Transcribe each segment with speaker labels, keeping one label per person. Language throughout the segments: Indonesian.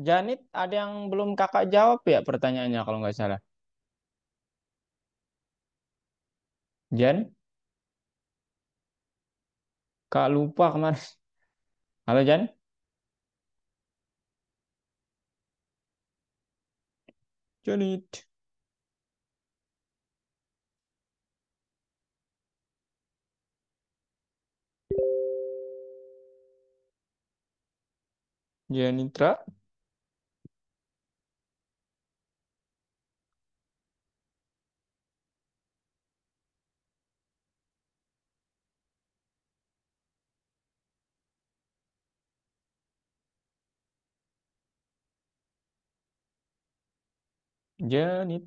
Speaker 1: Janit, ada yang belum kakak jawab ya pertanyaannya kalau nggak salah. Jan, kak lupa kemarin. Halo Jan, Janit, Janitra, Janit,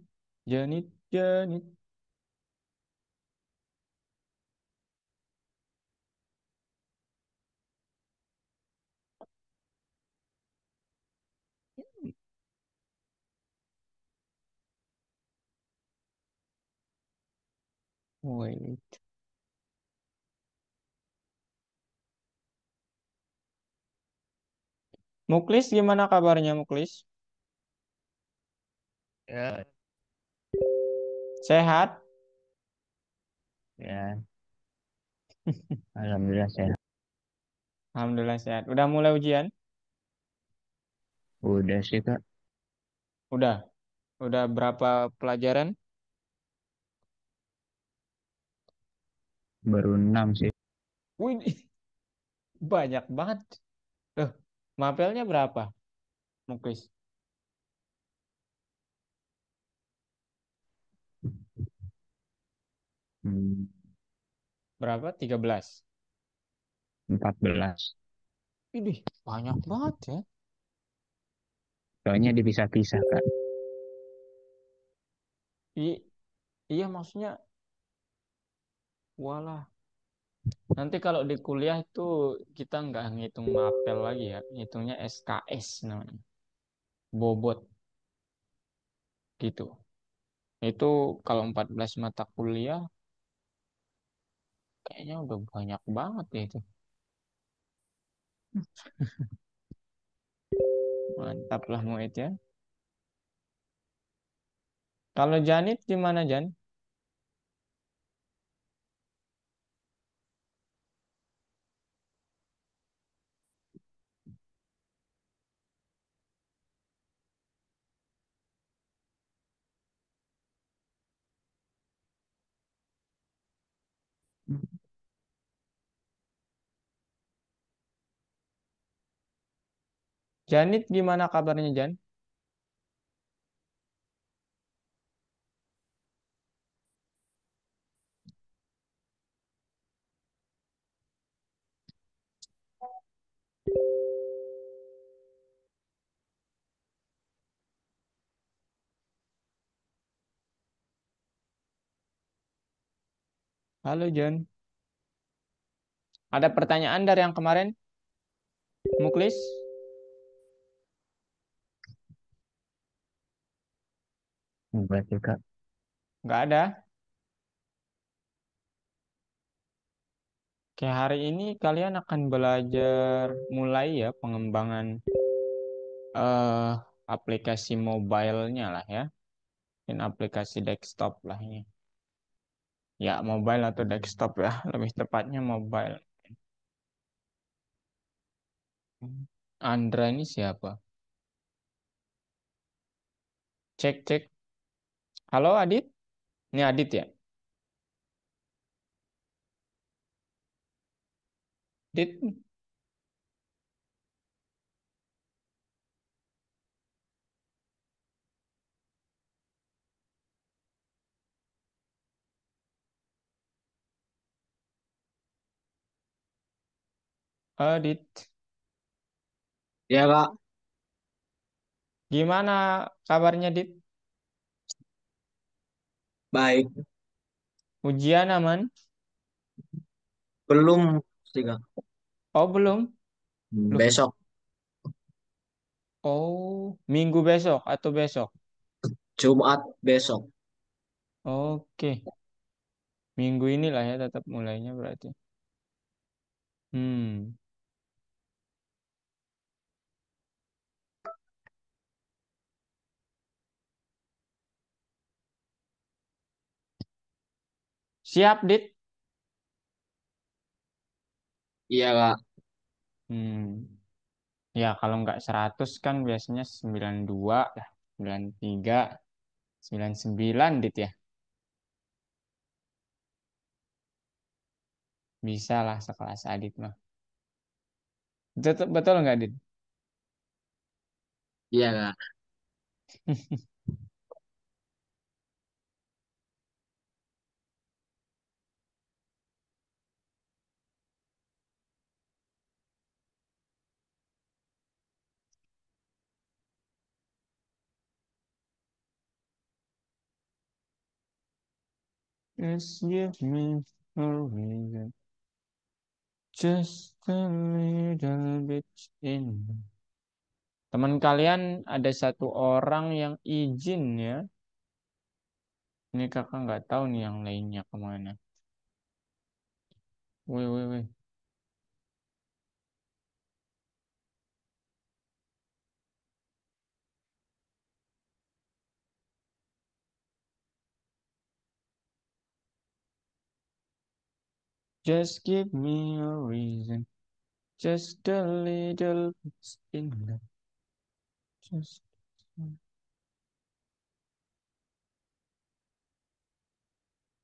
Speaker 1: Janit, Janit. Wait. Muklis gimana kabarnya Muklis?
Speaker 2: Ya,
Speaker 1: Sehat?
Speaker 2: ya, alhamdulillah sehat.
Speaker 1: Alhamdulillah sehat. Udah mulai ujian?
Speaker 2: Udah sih Kak,
Speaker 1: Udah. Udah berapa pelajaran?
Speaker 2: baru 6 sih.
Speaker 1: Wih, banyak banget. Eh, mapelnya berapa, Muklis?
Speaker 2: Hmm,
Speaker 1: Berapa? 13.
Speaker 2: 14.
Speaker 1: Ini banyak banget ya.
Speaker 2: Soalnya dipisah-pisah Kak.
Speaker 1: I- iya maksudnya, walah. Nanti kalau di kuliah itu kita nggak ngitung mapel lagi ya, ngitungnya SKS namanya, bobot gitu. Itu kalau 14 mata kuliah, kayaknya udah banyak banget ya itu. Mantap lah Muid ya. Kalau Janit gimana Jan? Janit gimana kabarnya Jan? Halo Jan. Ada pertanyaan dari yang kemarin, Muklis?
Speaker 2: Enggak sih Kak.
Speaker 1: Nggak ada. Kayak hari ini kalian akan belajar mulai ya pengembangan eh aplikasi mobile-nya lah ya. In aplikasi desktop lah ini. Ya, mobile atau desktop ya, lebih tepatnya mobile. Andra ini siapa? Cek, cek. Halo Adit? Ini Adit ya? Adit? Adit.
Speaker 3: Ya Kak,
Speaker 1: Gimana kabarnya, Dit?
Speaker 3: baik.
Speaker 1: Ujian aman?
Speaker 3: Belum sih Kak.
Speaker 1: Oh, belum? Loh,
Speaker 3: Besok,
Speaker 1: oh, minggu besok atau besok?
Speaker 3: Jumat besok.
Speaker 1: Oke, minggu inilah ya tetap mulainya berarti. Hmm, Siap, Dit?
Speaker 3: Iya, Kak.
Speaker 1: Hmm. Ya, kalau nggak 100 kan biasanya 92 lah. 93, 99, Dit ya. Bisa lah sekelas Adit mah. Betul, betul nggak, Dit?
Speaker 3: Iya, Kak.
Speaker 1: Just give me a reason. Just a little bit in. Teman kalian ada satu orang yang izin ya. Ini kakak nggak tahu nih yang lainnya kemana. Wih, wih, wih. Just give me a reason. Just a little bit in. Just...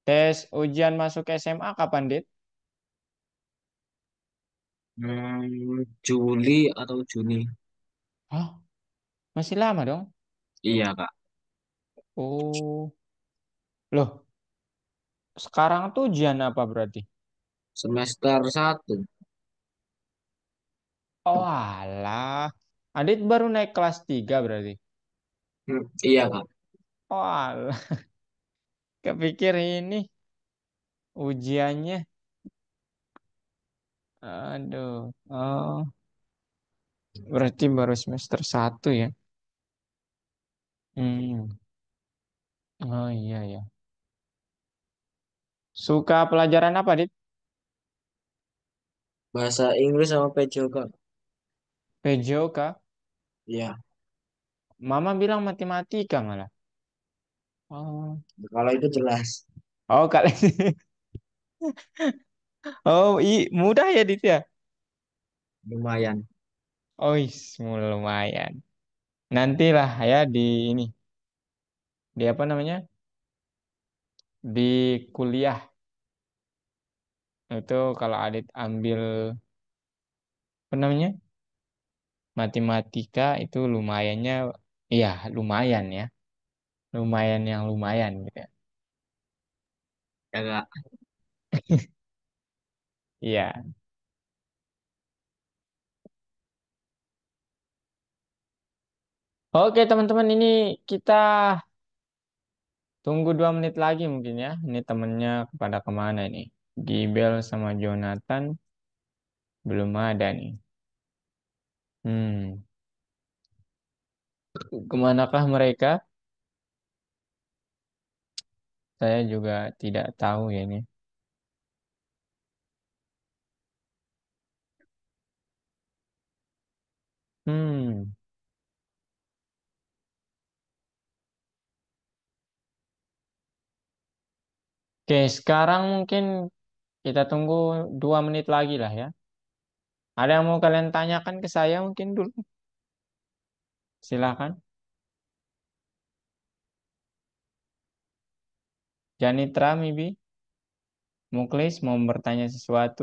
Speaker 1: Tes ujian masuk SMA kapan, Dit?
Speaker 3: Juli atau Juni?
Speaker 1: Hah? Masih lama dong?
Speaker 3: Iya, Kak.
Speaker 1: Oh, loh, sekarang tuh ujian apa berarti?
Speaker 3: Semester 1.
Speaker 1: Oh, alah. Adit baru naik kelas 3 berarti.
Speaker 3: Iya, Kak.
Speaker 1: Oh, alah. Kepikir ini ujiannya. Aduh. Oh, berarti baru semester 1 ya? Hmm. Oh iya ya. Suka pelajaran apa, Dit?
Speaker 3: Bahasa Inggris sama PJO, Kak.
Speaker 1: PJOK.
Speaker 3: Iya.
Speaker 1: Mama bilang matematika malah. Oh.
Speaker 3: Kalau itu jelas.
Speaker 1: Oh, kali. Oh, mudah ya, Dit ya?
Speaker 3: Lumayan.
Speaker 1: Oh, lumayan. Nantilah ya di ini, di apa namanya? Di kuliah itu kalau Adit ambil apa namanya? Matematika itu lumayannya, iya lumayan ya, lumayan yang lumayan gitu ya.
Speaker 3: Ya, Kak.
Speaker 1: Iya. Oke teman-teman, ini kita tunggu 2 menit lagi mungkin ya. Ini temennya kepada kemana nih? Gibel sama Jonathan belum ada nih. Hmm, kemanakah mereka? Saya juga tidak tahu ya ini. Hmm, oke sekarang mungkin kita tunggu 2 menit lagi lah ya. Ada yang mau kalian tanyakan ke saya mungkin dulu? Silakan. Janitra, maybe. Muklis mau bertanya sesuatu?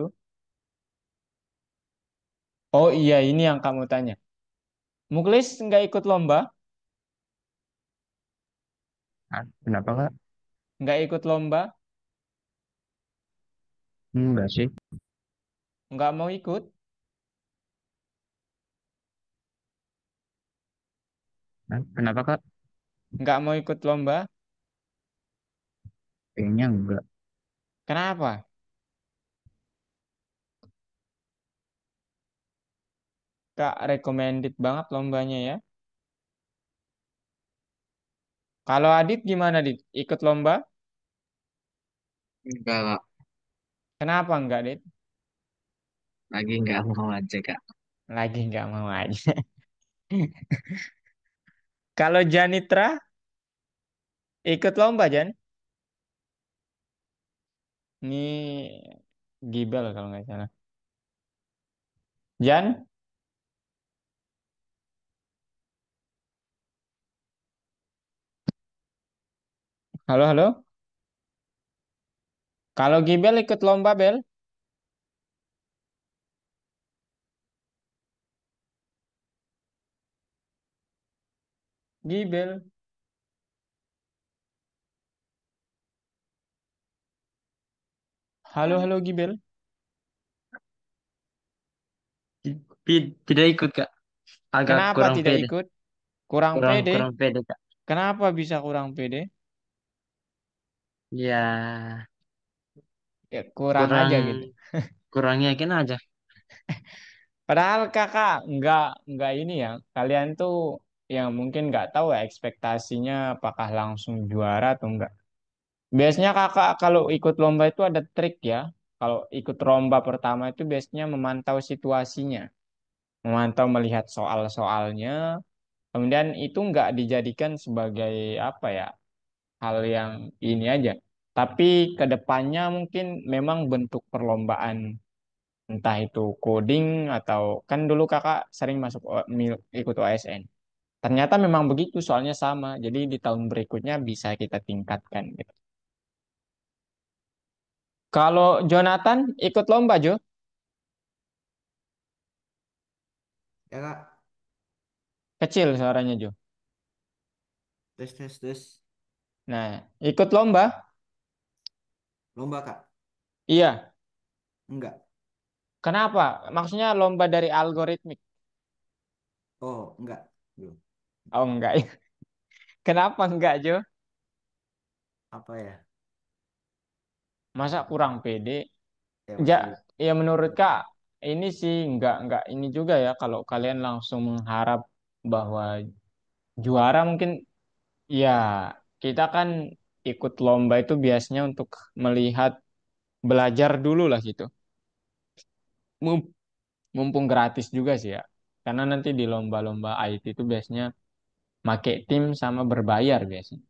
Speaker 1: Oh iya, ini yang kamu tanya. Muklis nggak ikut lomba?
Speaker 2: Ah, kenapa Kak?
Speaker 1: Nggak ikut lomba?
Speaker 2: Enggak sih.
Speaker 1: Nggak mau ikut?
Speaker 2: Ah, kenapa Kak?
Speaker 1: Nggak mau ikut lomba?
Speaker 2: Kayaknya enggak.
Speaker 1: Kenapa? Kak recommended banget lombanya ya. Kalau Adit gimana, Dit? Ikut lomba?
Speaker 3: Enggak, Kak.
Speaker 1: Kenapa nggak, Dit?
Speaker 3: Lagi nggak mau aja, Kak.
Speaker 1: Lagi nggak mau aja. Kalau Janitra ikut lomba, Jan? Ini Gibel kalau nggak salah. Jan, halo halo. Kalau Gibel ikut lomba Bel, Gibel. Halo halo Gibel.
Speaker 2: Tidak ikut Kak. Agak
Speaker 1: Kenapa
Speaker 2: kurang
Speaker 1: tidak
Speaker 2: pede.
Speaker 1: ikut? Kurang
Speaker 2: Kurang
Speaker 1: pede?
Speaker 2: kurang pede Kak.
Speaker 1: Kenapa bisa kurang pede?
Speaker 2: Ya
Speaker 1: Ya kurang
Speaker 2: kurang
Speaker 1: aja gitu.
Speaker 2: kurang yakin aja.
Speaker 1: Padahal kakak nggak ini ya. Kalian tuh yang mungkin nggak tahu ya ekspektasinya apakah langsung juara atau enggak. Biasanya kakak kalau ikut lomba itu ada trik ya. Kalau ikut lomba pertama itu biasanya memantau situasinya, memantau melihat soal-soalnya. Kemudian itu nggak dijadikan sebagai apa ya, hal yang ini aja. Tapi kedepannya mungkin memang bentuk perlombaan, entah itu coding atau kan dulu kakak sering masuk ikut OSN. Ternyata memang begitu, soalnya sama. Jadi di tahun berikutnya bisa kita tingkatkan gitu. Kalau Jonathan ikut lomba Jo,
Speaker 3: Ya kak,
Speaker 1: kecil suaranya Jo.
Speaker 3: tes tes tes.
Speaker 1: Nah, ikut lomba?
Speaker 3: Lomba kak?
Speaker 1: Iya.
Speaker 3: Enggak.
Speaker 1: Kenapa? Maksudnya lomba dari algoritmik.
Speaker 3: Oh enggak. Belum.
Speaker 1: Oh enggak ya. Kenapa enggak Jo?
Speaker 3: Apa ya?
Speaker 1: Masa kurang pede?
Speaker 3: Ya
Speaker 1: Ya,
Speaker 3: masih.
Speaker 1: ya menurut Kak, ini sih enggak ini juga ya kalau kalian langsung mengharap bahwa juara mungkin ya kita kan ikut lomba itu biasanya untuk melihat belajar dulu lah gitu. Mum- Mumpung gratis juga sih ya. Karena nanti di lomba-lomba IT itu biasanya make tim sama berbayar biasanya.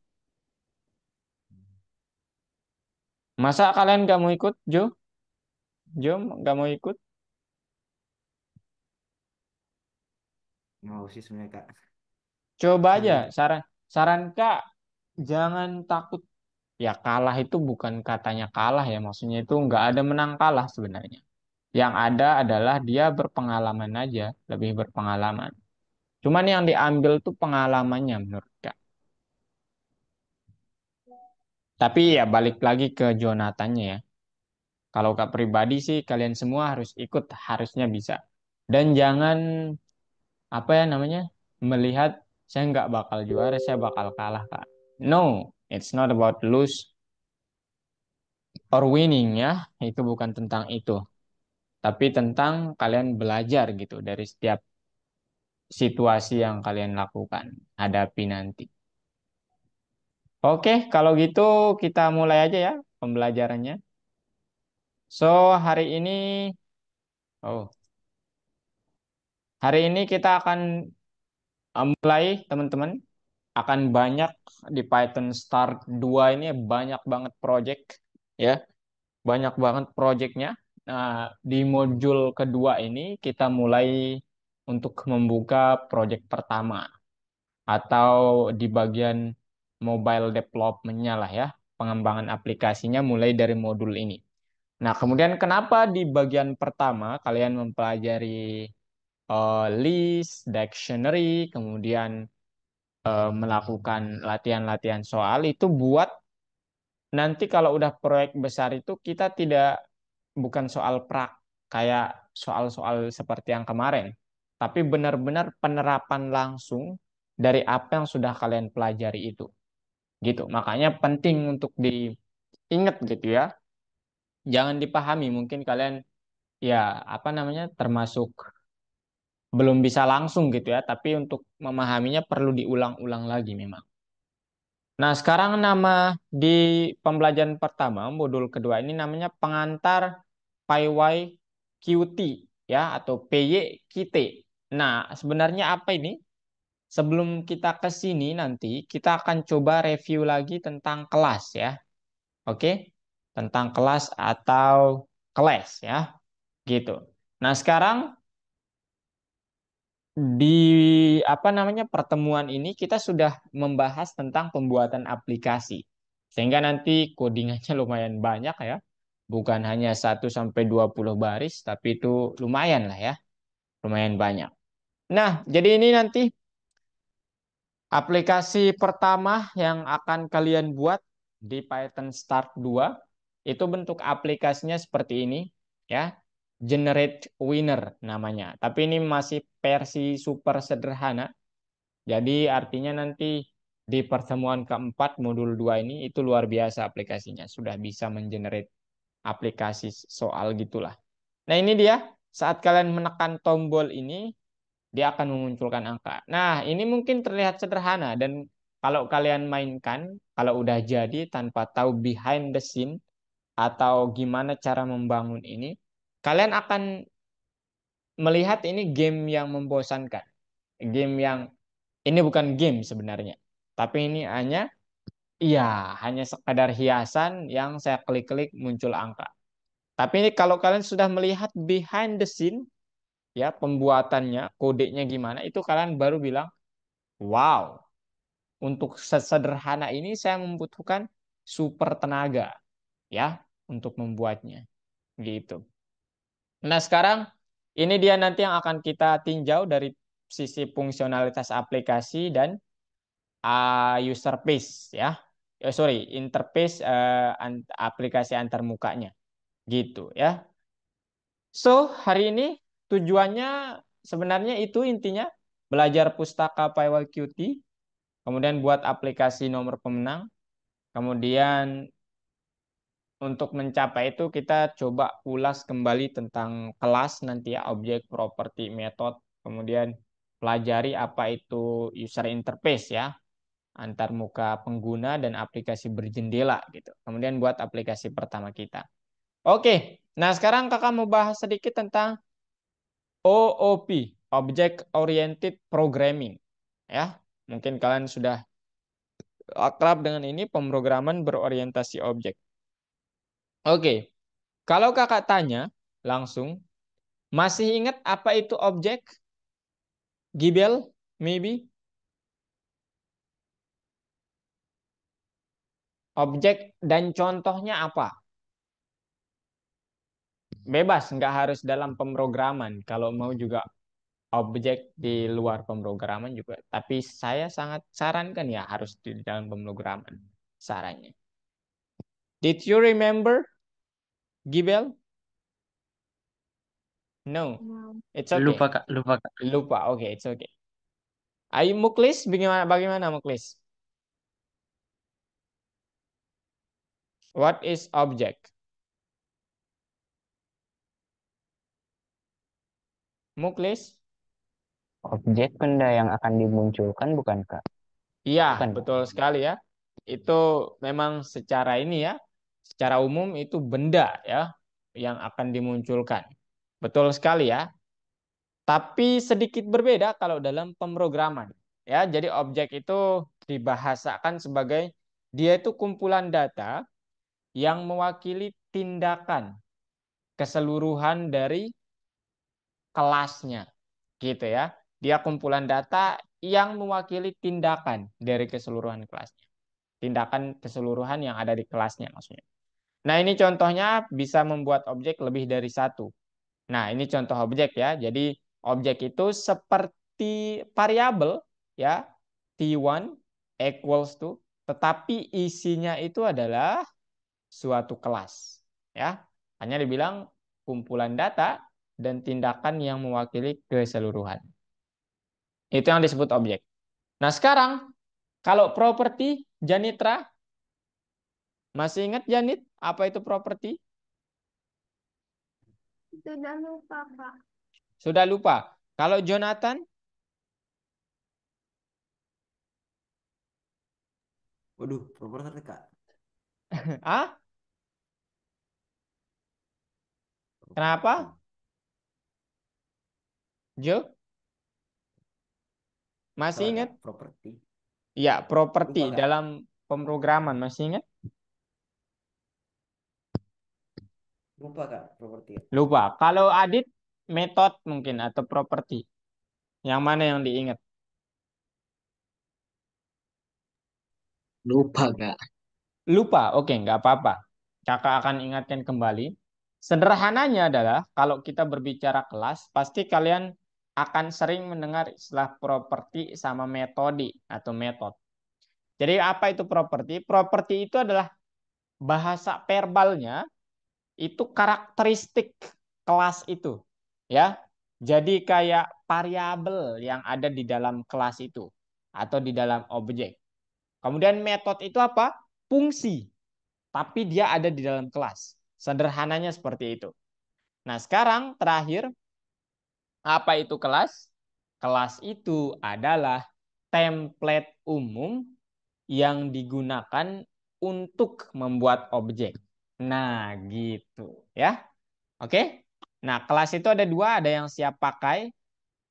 Speaker 1: Masa kalian gak mau ikut, Jo? Jo, gak mau ikut?
Speaker 3: Mau sih sebenarnya kak.
Speaker 1: Coba
Speaker 3: Kan
Speaker 1: aja,
Speaker 3: gitu.
Speaker 1: saran saran Kak, jangan takut. Ya kalah itu bukan katanya kalah ya, maksudnya itu nggak ada menang kalah sebenarnya. Yang ada adalah dia berpengalaman aja, lebih berpengalaman. Cuman yang diambil tuh pengalamannya menurut Kak. Tapi
Speaker 3: Apa
Speaker 1: ya
Speaker 3: ya?
Speaker 1: balik lagi ke Jonathannya ya. Kalau Kak pribadi sih kalian semua harus ikut, harusnya bisa. Dan jangan apa ya namanya, melihat saya nggak bakal juara, saya bakal kalah Kak. No, it's not about lose or winning ya. Itu bukan tentang itu. Tapi tentang kalian belajar gitu dari setiap situasi yang kalian lakukan, hadapi nanti. Oke, kalau gitu kita mulai aja ya pembelajarannya. So, oh, hari ini kita akan mulai teman-teman, akan banyak di Python Start 2 ini banyak banget project ya, banyak banget projectnya. Nah, di modul kedua ini kita mulai untuk membuka project pertama, atau di bagian mobile development-nya lah ya, pengembangan aplikasinya mulai dari modul ini. Nah, kemudian kenapa di bagian pertama kalian mempelajari list, dictionary, kemudian melakukan latihan-latihan soal itu buat nanti kalau udah proyek besar itu kita tidak bukan soal kayak soal-soal seperti yang kemarin, tapi benar-benar penerapan langsung dari apa yang sudah kalian pelajari itu. Gitu. Makanya penting untuk diingat gitu ya. Jangan dipahami, mungkin kalian ya apa namanya termasuk belum bisa langsung gitu ya, tapi untuk memahaminya perlu diulang-ulang lagi memang. Nah, sekarang nama di pembelajaran pertama, modul kedua ini namanya pengantar PyYQt ya atau PYQt. Nah, sebenarnya apa ini? Sebelum kita ke sini nanti kita akan coba review lagi tentang kelas ya. Oke? tentang kelas atau kelas ya, gitu. Nah, sekarang di apa namanya pertemuan ini kita sudah membahas tentang pembuatan aplikasi. Sehingga nanti codingannya lumayan banyak ya. Bukan hanya 1 sampai 20 baris, tapi itu lumayan lah ya. Lumayan banyak. Nah, jadi ini nanti aplikasi pertama yang akan kalian buat di Python Start 2 itu bentuk aplikasinya seperti ini ya. Generate winner namanya. Tapi ini masih versi super sederhana. Jadi artinya nanti di pertemuan keempat modul 2 ini itu luar biasa aplikasinya. Sudah bisa mengenerate aplikasi soal gitulah. Nah ini dia. Saat kalian menekan tombol ini dia akan memunculkan angka. Nah, ini mungkin terlihat sederhana dan kalau kalian mainkan, kalau udah jadi tanpa tahu behind the scene atau gimana cara membangun ini, kalian akan melihat ini game yang membosankan. Game yang ini bukan game sebenarnya. Tapi ini hanya sekadar hiasan yang saya klik-klik muncul angka. Tapi ini kalau kalian sudah melihat behind the scene ya pembuatannya, kodenya gimana, itu kalian baru bilang, wow, untuk sesederhana ini saya membutuhkan super tenaga ya untuk membuatnya gitu. Nah, sekarang ini dia nanti yang akan kita tinjau dari sisi fungsionalitas aplikasi dan user pace ya. Sorry, interface aplikasi antarmukanya gitu ya. So, hari ini tujuannya sebenarnya itu intinya belajar pustaka PyWQT, kemudian buat aplikasi nomor pemenang. Kemudian untuk mencapai itu kita coba ulas kembali tentang kelas nanti ya, objek, properti, metode. Kemudian pelajari apa itu user interface ya, antar muka pengguna dan aplikasi berjendela gitu. Kemudian buat aplikasi pertama kita. Oke, nah sekarang kakak mau bahas sedikit tentang OOP, Object Oriented Programming. Ya, mungkin kalian sudah akrab dengan ini, pemrograman berorientasi objek. Oke, kalau kakak tanya langsung, masih ingat apa itu objek? Gibel, maybe? Objek dan contohnya apa? Bebas, nggak harus dalam pemrograman. Kalau mau juga objek di luar pemrograman juga. Tapi saya sangat sarankan ya harus di dalam pemrograman. Sarannya. Did you remember, Gibel? No, it's
Speaker 2: Lupa
Speaker 1: okay.
Speaker 2: Kak, lupa Kak.
Speaker 1: Lupa, oke, it's okay. Ayo Muklis, bagaimana Muklis? What is object? Muklis?
Speaker 4: Objek benda yang akan dimunculkan bukan Kak?
Speaker 1: Iya,
Speaker 4: Bukan Kak?
Speaker 1: betul sekali ya. Itu memang secara ini ya, secara umum itu benda ya yang akan dimunculkan. Betul sekali ya. Tapi sedikit berbeda kalau dalam pemrograman. Ya, jadi objek itu dibahasakan sebagai dia itu kumpulan data yang mewakili tindakan keseluruhan dari kelasnya. Gitu ya. Dia kumpulan data yang mewakili tindakan dari keseluruhan kelasnya. Tindakan keseluruhan yang ada di kelasnya maksudnya. Nah, ini contohnya bisa membuat objek lebih dari satu. Nah, ini contoh objek ya. Jadi objek itu seperti variabel ya, T1 equals to, tetapi isinya itu adalah suatu kelas ya. Hanya dibilang kumpulan data dan tindakan yang mewakili keseluruhan. Itu yang disebut objek. Nah, sekarang kalau properti Janitra, masih ingat Janit apa itu properti?
Speaker 5: Sudah lupa, Kak.
Speaker 1: Sudah lupa. Kalau Jonathan,
Speaker 3: Waduh, proporsi Kak.
Speaker 1: ah, kenapa? Jo, masih
Speaker 3: Salah Kak,
Speaker 1: ingat?
Speaker 3: properti.
Speaker 1: Ya, properti
Speaker 3: Lupa Kak.
Speaker 1: dalam pemrograman masih ingat?
Speaker 3: Lupa kak, properti ya.
Speaker 1: Lupa. Kalau Adit, metode mungkin atau properti. Yang mana yang diingat?
Speaker 2: Lupa Kak.
Speaker 1: Lupa, oke, nggak apa-apa. Kakak akan ingatkan kembali. Sederhananya adalah kalau kita berbicara kelas, pasti kalian akan sering mendengar istilah properti sama metode atau metode. Jadi apa itu properti? Properti itu adalah bahasa verbalnya itu karakteristik kelas itu, ya. Jadi kayak variabel yang ada di dalam kelas itu atau di dalam objek. Kemudian metode itu apa? Fungsi, tapi dia ada di dalam kelas. Sederhananya seperti itu. Nah, sekarang terakhir, apa itu kelas? Kelas itu adalah template umum yang digunakan untuk membuat objek. Nah, gitu ya. Oke. Nah, kelas itu ada dua, ada yang siap pakai,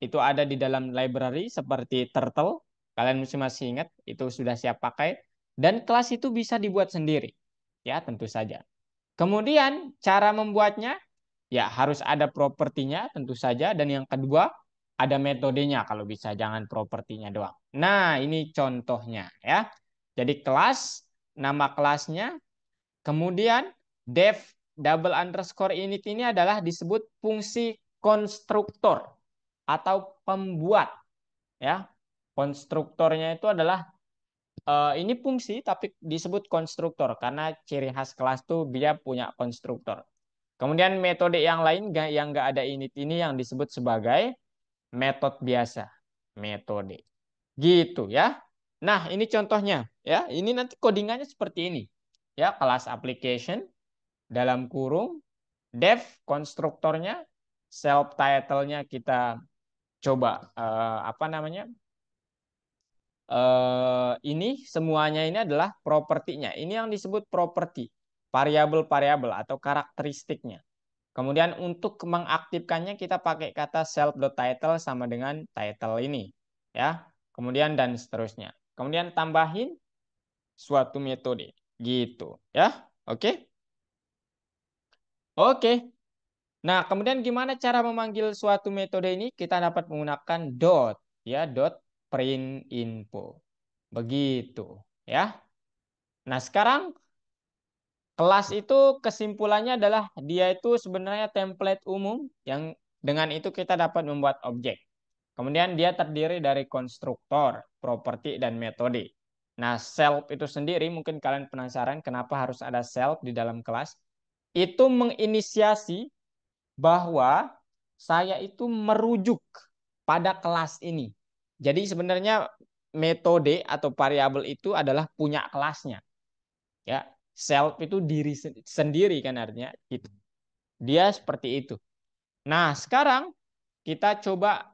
Speaker 1: itu ada di dalam library seperti Turtle. Kalian masih ingat, itu sudah siap pakai. Dan kelas itu bisa dibuat sendiri. Ya, tentu saja. Kemudian cara membuatnya ya harus ada propertinya tentu saja dan yang kedua ada metodenya kalau bisa jangan propertinya doang. Nah, ini contohnya ya. Jadi kelas, nama kelasnya, kemudian def double underscore init ini adalah disebut fungsi konstruktor atau pembuat ya. Konstruktornya itu adalah ini fungsi tapi disebut konstruktor karena ciri khas kelas tuh dia punya konstruktor. Kemudian metode yang lain yang nggak ada init ini yang disebut sebagai metode biasa. Metode. Gitu ya. Nah, ini contohnya ya. Ini nanti codingannya seperti ini. Ya, kelas application dalam kurung def konstruktornya, self title-nya kita coba apa namanya? Ini semuanya ini adalah propertinya. Ini yang disebut properti, variabel-variabel atau karakteristiknya. Kemudian untuk mengaktifkannya kita pakai kata self.title sama dengan title ini, ya. Kemudian dan seterusnya. Kemudian tambahin suatu metode, gitu, ya. Oke. Oke. Nah, kemudian gimana cara memanggil suatu metode ini? Kita dapat menggunakan dot, ya, dot print info. Begitu, ya. Nah, sekarang kelas itu kesimpulannya adalah dia itu sebenarnya template umum yang dengan itu kita dapat membuat objek. Kemudian dia terdiri dari konstruktor, properti, dan metode. Nah, self itu sendiri mungkin kalian penasaran kenapa harus ada self di dalam kelas. Itu menginisiasi bahwa saya itu merujuk pada kelas ini. Jadi sebenarnya metode atau variabel itu adalah punya kelasnya. Ya, self itu diri sendiri kan artinya gitu. Dia seperti itu. Nah, sekarang kita coba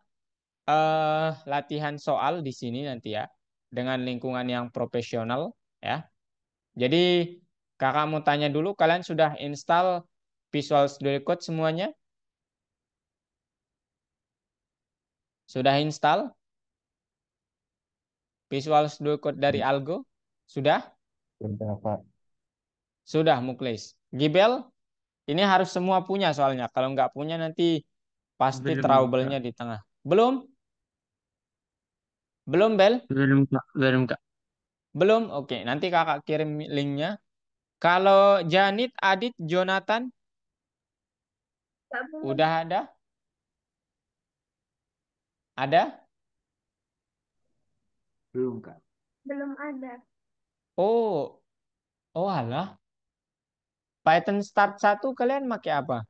Speaker 1: latihan soal di sini nanti ya dengan lingkungan yang profesional ya. Jadi kakak mau tanya dulu, kalian sudah install Visual Studio Code semuanya? Sudah install Visual Studio Code dari Algo? Sudah?
Speaker 4: Sudah, Pak.
Speaker 1: Sudah, Muklis. Gibel, ini harus semua punya soalnya. Kalau nggak punya nanti pasti
Speaker 2: Belum Kak.
Speaker 1: trouble-nya di tengah. Belum? Belum, Bel?
Speaker 2: Belum Kak. Belum Kak.
Speaker 1: Belum? Oke, nanti kakak kirim linknya. Kalau Janit, Adit, Jonathan,
Speaker 5: Nggak belum.
Speaker 1: udah ada? Ada?
Speaker 3: Belum kak.
Speaker 5: Belum ada.
Speaker 1: Oh, oh alah. Python Start 1 kalian pakai apa?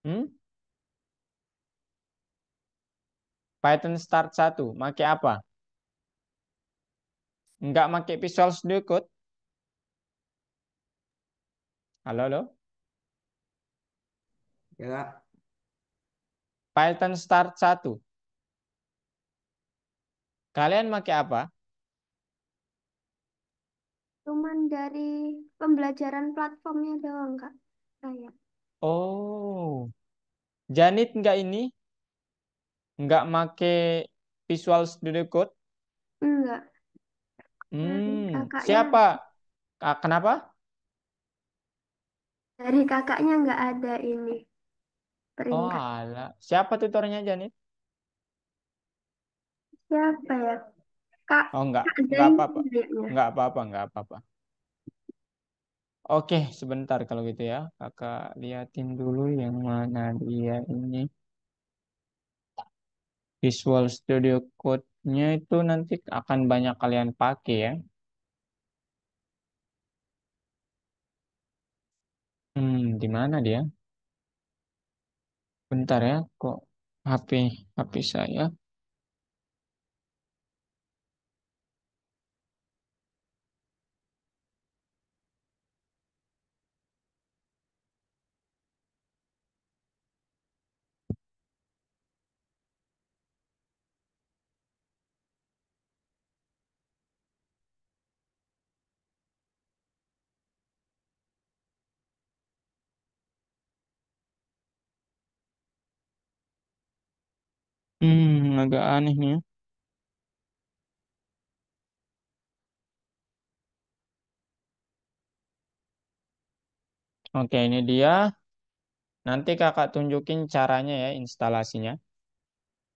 Speaker 1: Hmm? Python Start 1, pakai apa? Nggak pakai Visual Studio Code? Halo, halo?
Speaker 3: Ya kak.
Speaker 1: Python Start 1. Kalian pakai apa?
Speaker 5: Cuman dari pembelajaran platformnya doang, Kak. Saya.
Speaker 1: Oh, Janit nggak ini? Nggak make Visual Studio Code?
Speaker 5: Enggak. Dari kakaknya,
Speaker 1: Siapa? Kenapa?
Speaker 5: dari kakaknya nggak ada ini
Speaker 1: Oh,
Speaker 5: peringkat.
Speaker 1: alah. Siapa tutornya Janit?
Speaker 5: Siapa ya? Kak,
Speaker 1: Oh,
Speaker 5: Kak
Speaker 1: enggak
Speaker 5: Zaini
Speaker 1: apa-apa.
Speaker 5: kayaknya.
Speaker 1: Enggak apa-apa. Oke, sebentar kalau gitu ya. Kakak liatin dulu yang mana dia ini. Visual Studio Code-nya itu nanti akan banyak kalian pakai ya. Di mana dia? Bentar ya, kok HP HP saya. Agak aneh nih ya. Oke, ini dia. Nanti kakak tunjukin caranya ya instalasinya.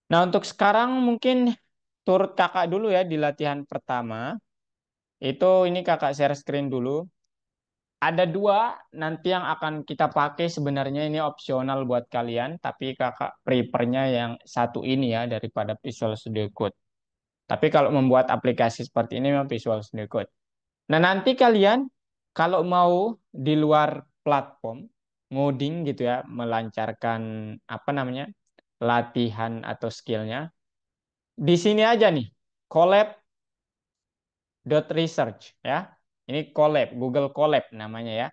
Speaker 1: Nah, untuk sekarang mungkin turut kakak dulu ya di latihan pertama. Itu ini kakak share screen dulu. Ada dua nanti yang akan kita pakai sebenarnya ini opsional buat kalian. Tapi kakak prefernya yang satu ini ya daripada Visual Studio Code. Tapi kalau membuat aplikasi seperti ini memang Visual Studio Code. Nah, nanti kalian kalau mau di luar platform ngoding gitu ya, melancarkan apa namanya? Latihan atau skillnya, di sini aja nih, collab.research ya. Ini collab, Google Collab namanya ya.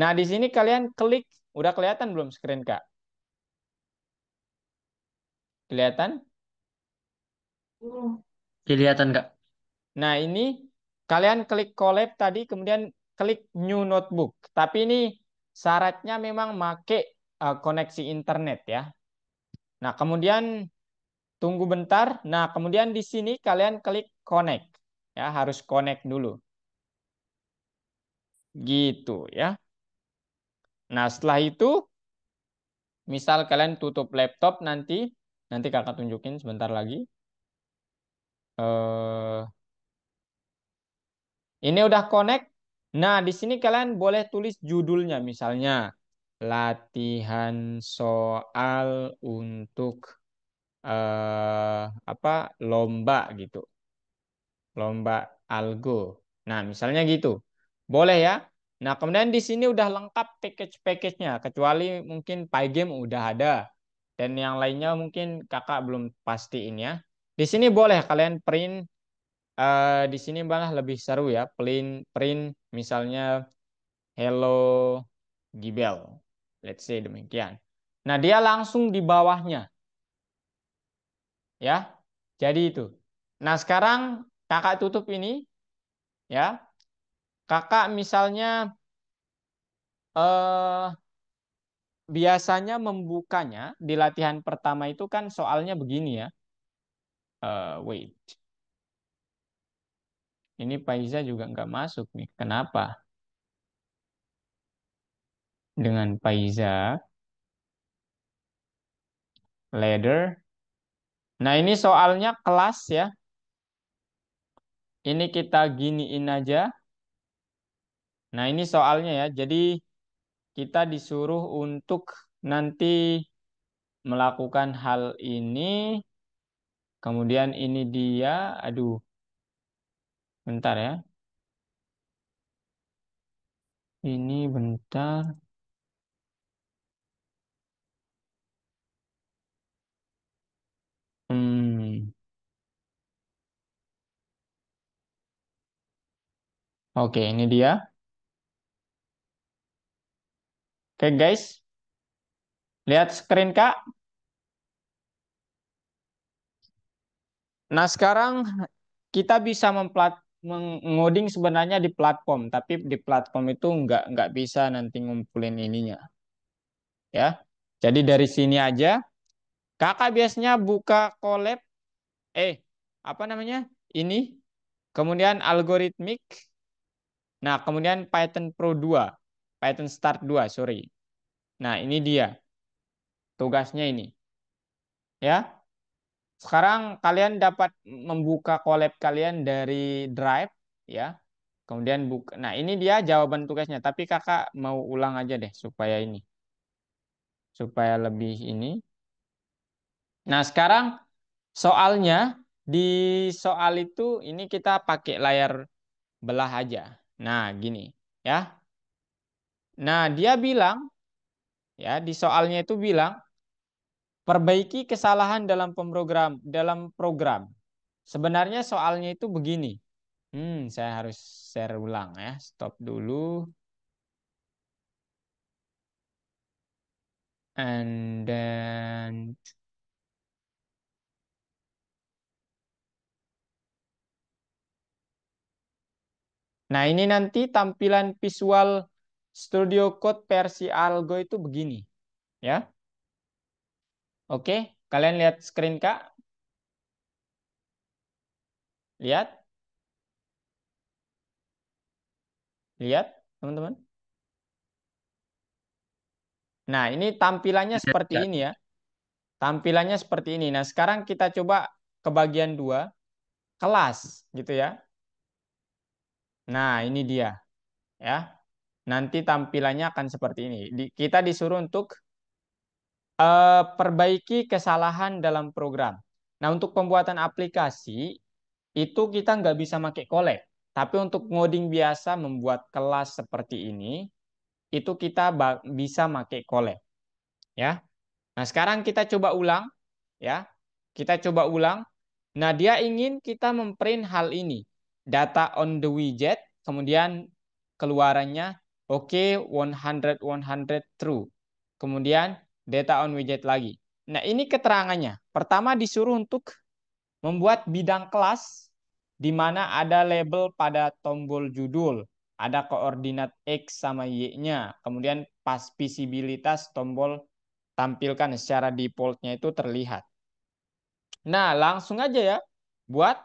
Speaker 1: Nah, di sini kalian klik, udah kelihatan belum screen Kak? Kelihatan?
Speaker 2: Kelihatan Kak.
Speaker 1: Nah, ini kalian klik collab tadi, kemudian klik new notebook. Tapi ini syaratnya memang make koneksi internet ya. Nah, kemudian tunggu bentar. Nah, kemudian di sini kalian klik connect. Ya, harus connect dulu. Gitu ya. Nah, setelah itu misal kalian tutup laptop nanti kakak tunjukin sebentar lagi. Eh ini udah connect. Nah, di sini kalian boleh tulis judulnya misalnya latihan soal untuk apa lomba gitu. Lomba algo. Nah, misalnya gitu. Boleh ya. Nah, kemudian di sini udah lengkap package-package-nya, kecuali mungkin Pygame udah ada. Dan yang lainnya mungkin kakak belum pastiin ya. Di sini boleh kalian print, di sini malah lebih seru ya. Print, print misalnya Hello Gibel. Let's say demikian. Nah, dia langsung di bawahnya ya. Jadi itu. Nah, sekarang kakak tutup ini ya. Kakak misalnya eh biasanya membukanya di latihan pertama itu kan soalnya begini ya. Wait, ini Paiza juga nggak masuk nih. Kenapa? Dengan Paiza, ladder. Nah, ini soalnya kelas ya. Ini kita giniin aja. Nah, ini soalnya ya. Jadi kita disuruh untuk nanti melakukan hal ini. Kemudian ini dia. Aduh, bentar ya. Ini bentar. Hmm. Oke, ini dia. Oke, guys. Lihat screen, Kak. Nah, sekarang kita bisa mengoding sebenarnya di platform, tapi di platform itu nggak bisa nanti ngumpulin ininya, ya. Jadi dari sini aja, kakak biasanya buka collab, apa namanya? Ini kemudian algoritmik. Nah, kemudian Python Pro 2, Python Start 2, sorry. Nah, ini dia tugasnya ini. Ya. Sekarang kalian dapat membuka collab kalian dari Drive, ya. Kemudian buka. Nah, ini dia jawaban tugasnya, tapi Kakak mau ulang aja deh supaya ini. Supaya lebih ini. Nah, sekarang soalnya di soal itu ini kita pakai layar belah aja. Nah, gini, ya. Nah, dia bilang ya di soalnya itu bilang perbaiki kesalahan dalam program. Sebenarnya soalnya itu begini. Saya harus share ulang ya. Stop dulu. And then nah, ini nanti tampilan visual Studio Code versi Algo itu begini, ya. Oke, kalian lihat screen Kak? Lihat? Lihat, teman-teman? Nah, ini tampilannya seperti ini ya. Tampilannya seperti ini. Nah, sekarang kita coba ke bagian 2, kelas gitu ya. Nah, ini dia ya. Nanti tampilannya akan seperti ini. Kita disuruh untuk perbaiki kesalahan dalam program. Nah, untuk pembuatan aplikasi itu kita nggak bisa pakai collab. Tapi untuk ngoding biasa membuat kelas seperti ini, itu kita bisa pakai collab. Ya. Nah, sekarang kita coba ulang. Ya. Kita coba ulang. Nah, dia ingin kita memprint hal ini. Data on the widget, kemudian keluarannya oke, 100 true. Kemudian data on widget lagi. Nah, ini keterangannya. Pertama disuruh untuk membuat bidang kelas di mana ada label pada tombol judul, ada koordinat X sama Y-nya, kemudian pas visibilitas tombol tampilkan secara defaultnya itu terlihat. Nah, langsung aja ya buat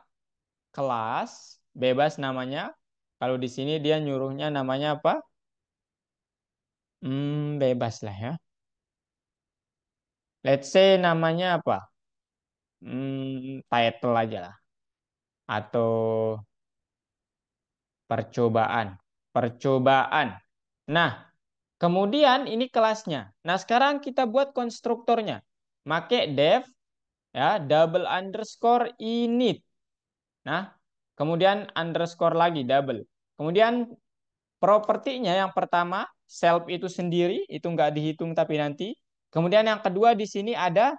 Speaker 1: kelas bebas namanya. Kalau di sini dia nyuruhnya namanya apa? Bebas lah ya. Let's say namanya apa? Title aja lah. Atau percobaan. Percobaan. Nah, kemudian ini kelasnya. Nah, sekarang kita buat konstruktornya. Make def ya double underscore init. Nah, kemudian underscore lagi double. Kemudian propertinya yang pertama self itu sendiri itu nggak dihitung tapi nanti. Kemudian yang kedua di sini ada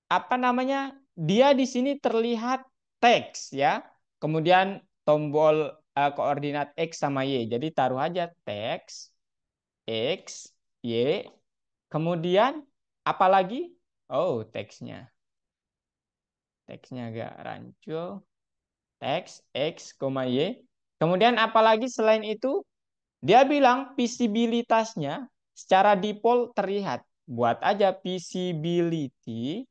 Speaker 1: apa namanya? Dia di sini terlihat teks ya. Kemudian tombol koordinat X sama Y. Jadi taruh aja teks X, Y. Kemudian apa lagi? Oh, teksnya. Teksnya agak rancu. Teks X, Y. Kemudian apa lagi selain itu? Dia bilang visibilitasnya secara default terlihat. Buat aja visibility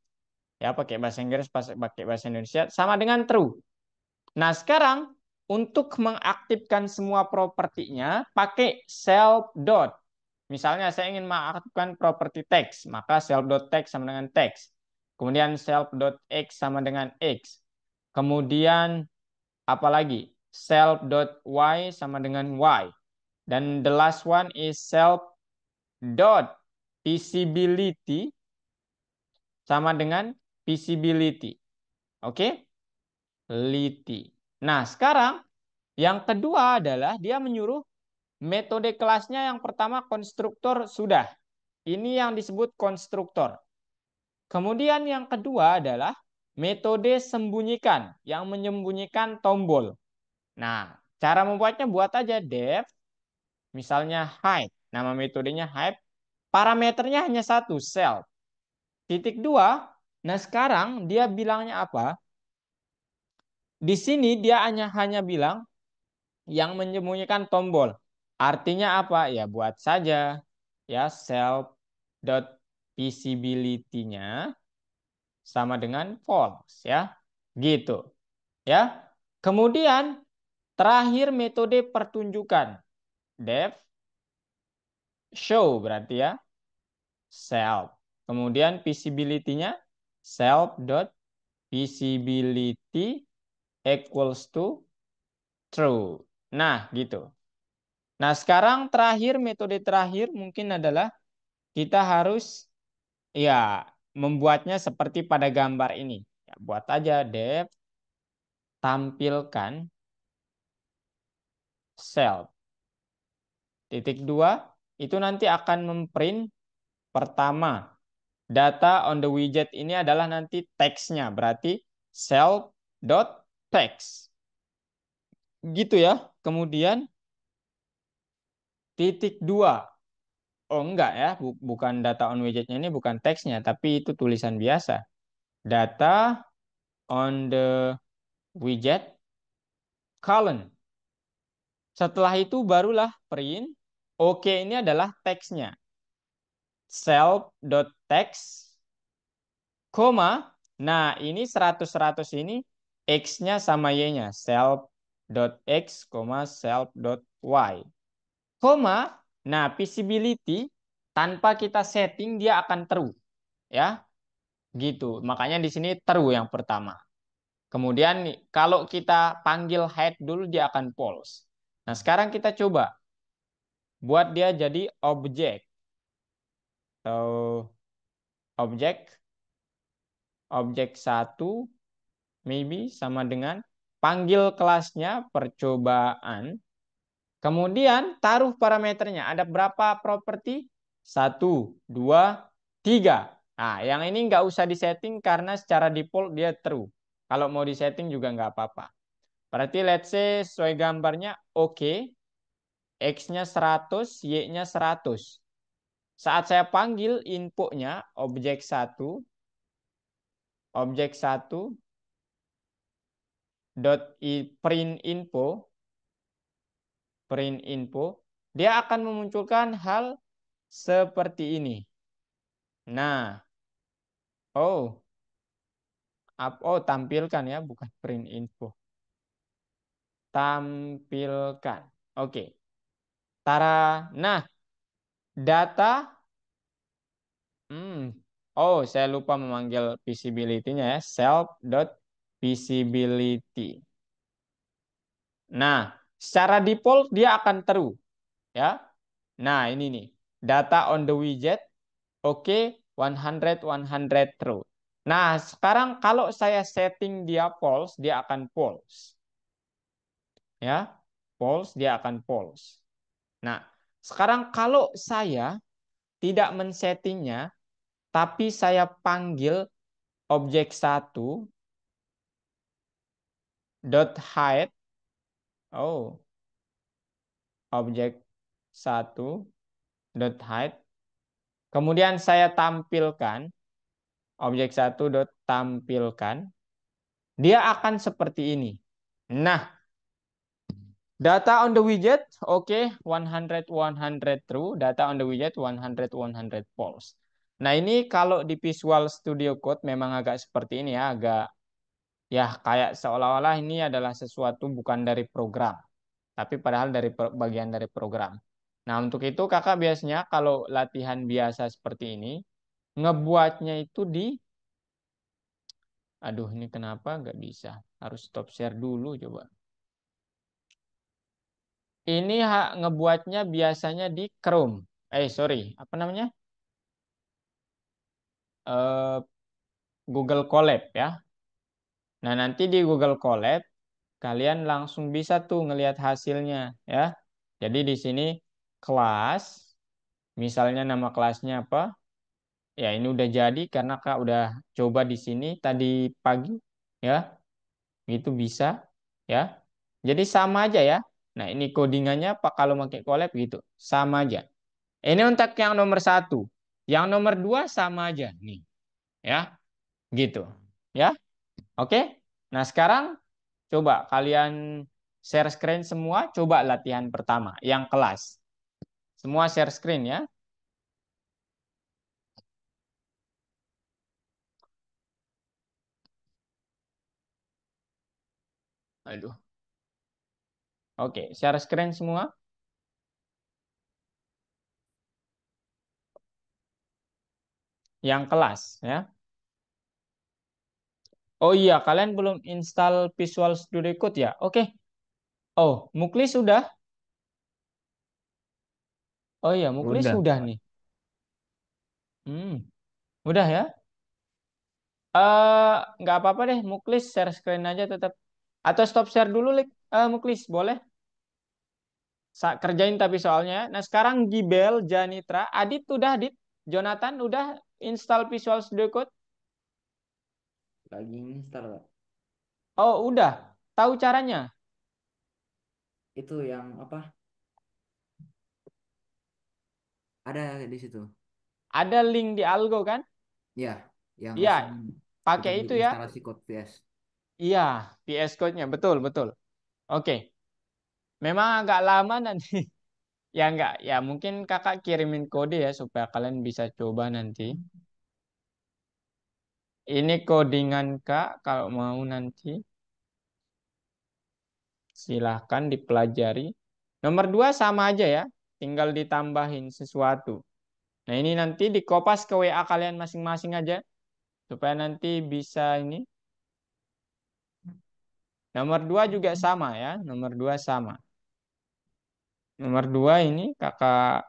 Speaker 1: ya pakai bahasa Inggris, pakai bahasa Indonesia sama dengan true. Nah, sekarang untuk mengaktifkan semua propertinya pakai self dot. Misalnya saya ingin mengaktifkan properti text, maka self dot text sama dengan text. Kemudian self dot x sama dengan x. Kemudian apalagi self dot y sama dengan y. Dan the last one is self dot visibility sama dengan visibility. Oke? Liti. Nah, sekarang yang kedua adalah dia menyuruh metode kelasnya yang pertama konstruktor sudah. Ini yang disebut konstruktor. Kemudian yang kedua adalah metode sembunyikan yang menyembunyikan tombol. Nah, cara membuatnya buat aja def misalnya hide. Nama metodenya hide. Parameternya hanya satu, self. Titik dua. Nah, sekarang dia bilangnya apa? Di sini dia hanya bilang yang menyembunyikan tombol. Artinya apa? Ya buat saja ya self dot visibility-nya sama dengan false ya. Gitu. Ya. Kemudian terakhir metode pertunjukan. Def show berarti ya. Self. Kemudian visibility-nya self.visibility equals to true. Nah, gitu. Nah, sekarang metode terakhir mungkin adalah kita harus ya membuatnya seperti pada gambar ini. Ya, buat aja def tampilkan self. Titik 2 itu nanti akan memprint pertama. Data on the widget ini adalah nanti teksnya. Berarti self.text. Gitu ya. Kemudian titik 2. Oh enggak ya. Bukan data on widgetnya ini bukan teksnya. Tapi itu tulisan biasa. Data on the widget colon. Setelah itu barulah print. Oke ini adalah teksnya. Self.text, koma. Nah ini 100-100 ini X-nya sama Y-nya. Self.x, self.y. Koma. Nah visibility tanpa kita setting dia akan true. Ya, gitu. Makanya di sini true yang pertama. Kemudian kalau kita panggil hide dulu dia akan false. Nah sekarang kita coba buat dia jadi objek atau objek 1 maybe sama dengan panggil kelasnya percobaan. Kemudian taruh parameternya. Ada berapa properti? 1, 2, 3. Nah, yang ini nggak usah disetting karena secara default dia true. Kalau mau disetting juga nggak apa-apa. Berarti let's say sesuai gambarnya oke. X-nya 100, Y-nya 100. Saat saya panggil inputnya objek 1 dot print info, dia akan memunculkan hal seperti ini. Nah, tampilkan ya, bukan print info. Tampilkan. Oke. Tara. Nah, data. Saya lupa memanggil visibility-nya ya. Self.visibility. Nah, secara default dia akan true. Ya. Nah, ini nih. Data on the widget. Oke, 100 true. Nah, sekarang kalau saya setting dia false, dia akan false. Ya. False, dia akan false. Nah, sekarang kalau saya tidak men-settingnya, tapi saya panggil objek 1 dot hide. Objek 1 dot hide. Kemudian saya tampilkan objek 1 dot tampilkan. Dia akan seperti ini. Nah, data on the widget, oke, 100 true. Data on the widget 100 false. Nah, ini kalau di Visual Studio Code memang agak seperti ini ya, agak ya kayak seolah-olah ini adalah sesuatu bukan dari program, tapi padahal dari bagian dari program. Nah, untuk itu kakak biasanya kalau latihan biasa seperti ini, ngebuatnya itu aduh ini kenapa nggak bisa? Harus stop share dulu coba. Ini ngebuatnya biasanya di Chrome. Sorry, apa namanya? Google Colab ya. Nah, nanti di Google Colab kalian langsung bisa tuh ngelihat hasilnya ya. Jadi di sini kelas, misalnya nama kelasnya apa? Ya ini udah jadi karena Kak udah coba di sini tadi pagi ya. Itu bisa ya. Jadi sama aja ya. Nah, ini codingannya Pak kalau pakai Colab gitu. Sama aja. Ini untuk yang nomor 1. Yang nomor 2 sama aja nih. Ya. Gitu. Ya. Oke. Nah, sekarang coba kalian share screen semua, coba latihan pertama yang kelas. Semua share screen ya. Aduh. Oke, share screen semua. Yang kelas ya. Oh iya, kalian belum install Visual Studio Code ya? Oke. Oh, Muklis sudah? Oh iya, Muklis
Speaker 4: Udah.
Speaker 1: sudah nih. Udah ya? Nggak apa-apa deh, Muklis share screen aja tetap. Atau stop share dulu, Muklis, boleh? Kerjain tapi soalnya. Nah, sekarang Gibel, Janitra, Adit udah, Adit. Jonathan udah install Visual Studio Code?
Speaker 3: Lagi install, Kak.
Speaker 1: Oh, udah. Tahu caranya?
Speaker 3: Itu yang apa? Ada di situ.
Speaker 1: Ada link di Algo kan?
Speaker 3: Ya, yang
Speaker 1: Iya,
Speaker 3: langsung kita
Speaker 1: pakai itu
Speaker 3: klik
Speaker 1: ya.
Speaker 3: instalasi code VS.
Speaker 1: Iya, VS Code-nya. Betul, betul. Oke. Memang agak lama nanti. Ya enggak, ya mungkin kakak kirimin kode ya supaya kalian bisa coba nanti. Ini codingan kak, kalau mau nanti silahkan dipelajari. Nomor 2 sama aja ya, tinggal ditambahin sesuatu. Nah ini nanti dikopas ke WA kalian masing-masing aja supaya nanti bisa ini. Nomor 2 juga sama ya, nomor 2 sama. Nomor 2 ini kakak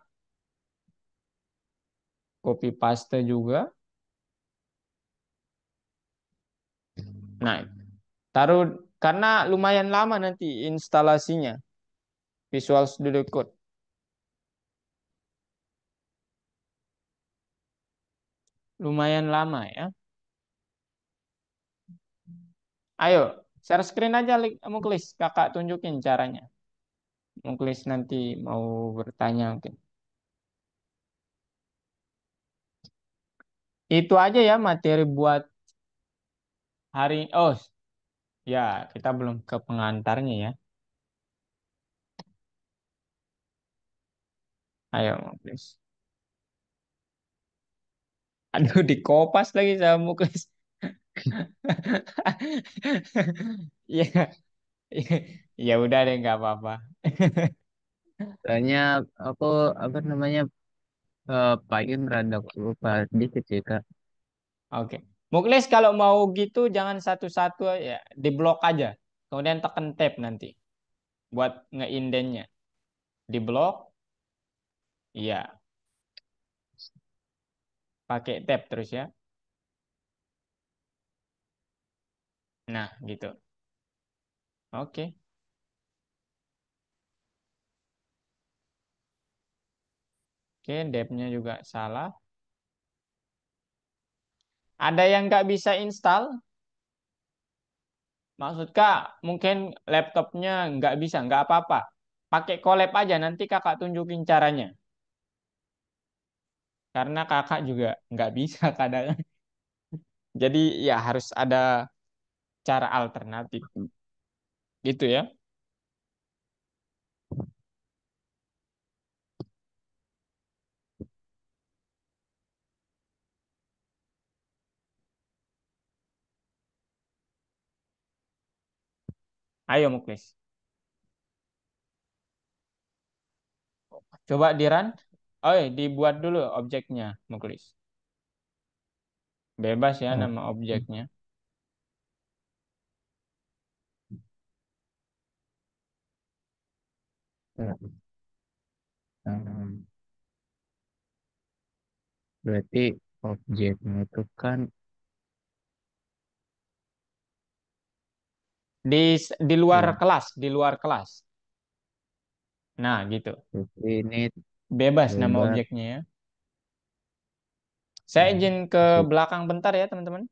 Speaker 1: copy paste juga. Nah, taruh karena lumayan lama nanti instalasinya Visual Studio Code. Lumayan lama ya. Ayo, share screen aja Muklis. Kakak tunjukin caranya. Muklis nanti mau bertanya mungkin. Itu aja ya materi buat hari. Oh, ya kita belum ke pengantarnya ya. Ayo Muklis. Aduh, dikopas lagi sama Muklis. Ya, ya udah deh nggak apa-apa.
Speaker 4: Soalnya aku apa namanya Python rada lupa dikit sih Kak.
Speaker 1: Oke. Muklis kalau mau gitu jangan satu-satu ya, diblok aja. Kemudian tekan tab nanti buat ngeindennya. Diblok, iya, pakai tab terus ya. Nah, gitu. Oke. Oke, depnya juga salah. Ada yang nggak bisa install? Maksud Kak, mungkin laptopnya nggak bisa, nggak apa-apa. Pakai collab aja, nanti kakak tunjukin caranya. Karena kakak juga nggak bisa kadang. Jadi ya harus ada cara alternatif. Gitu ya. Ayo Muklis. Coba di run. Oh, dibuat dulu objeknya, Muklis. Bebas ya
Speaker 4: Oh,
Speaker 1: nama objeknya.
Speaker 4: ya. Berarti objeknya itu kan
Speaker 1: Di luar
Speaker 4: ya,
Speaker 1: kelas, di luar kelas. Nah, gitu.
Speaker 4: berarti ini
Speaker 1: Bebas nama
Speaker 4: bebas.
Speaker 1: objeknya ya. Saya izin ke
Speaker 4: Berarti-
Speaker 1: belakang bentar ya, teman-teman.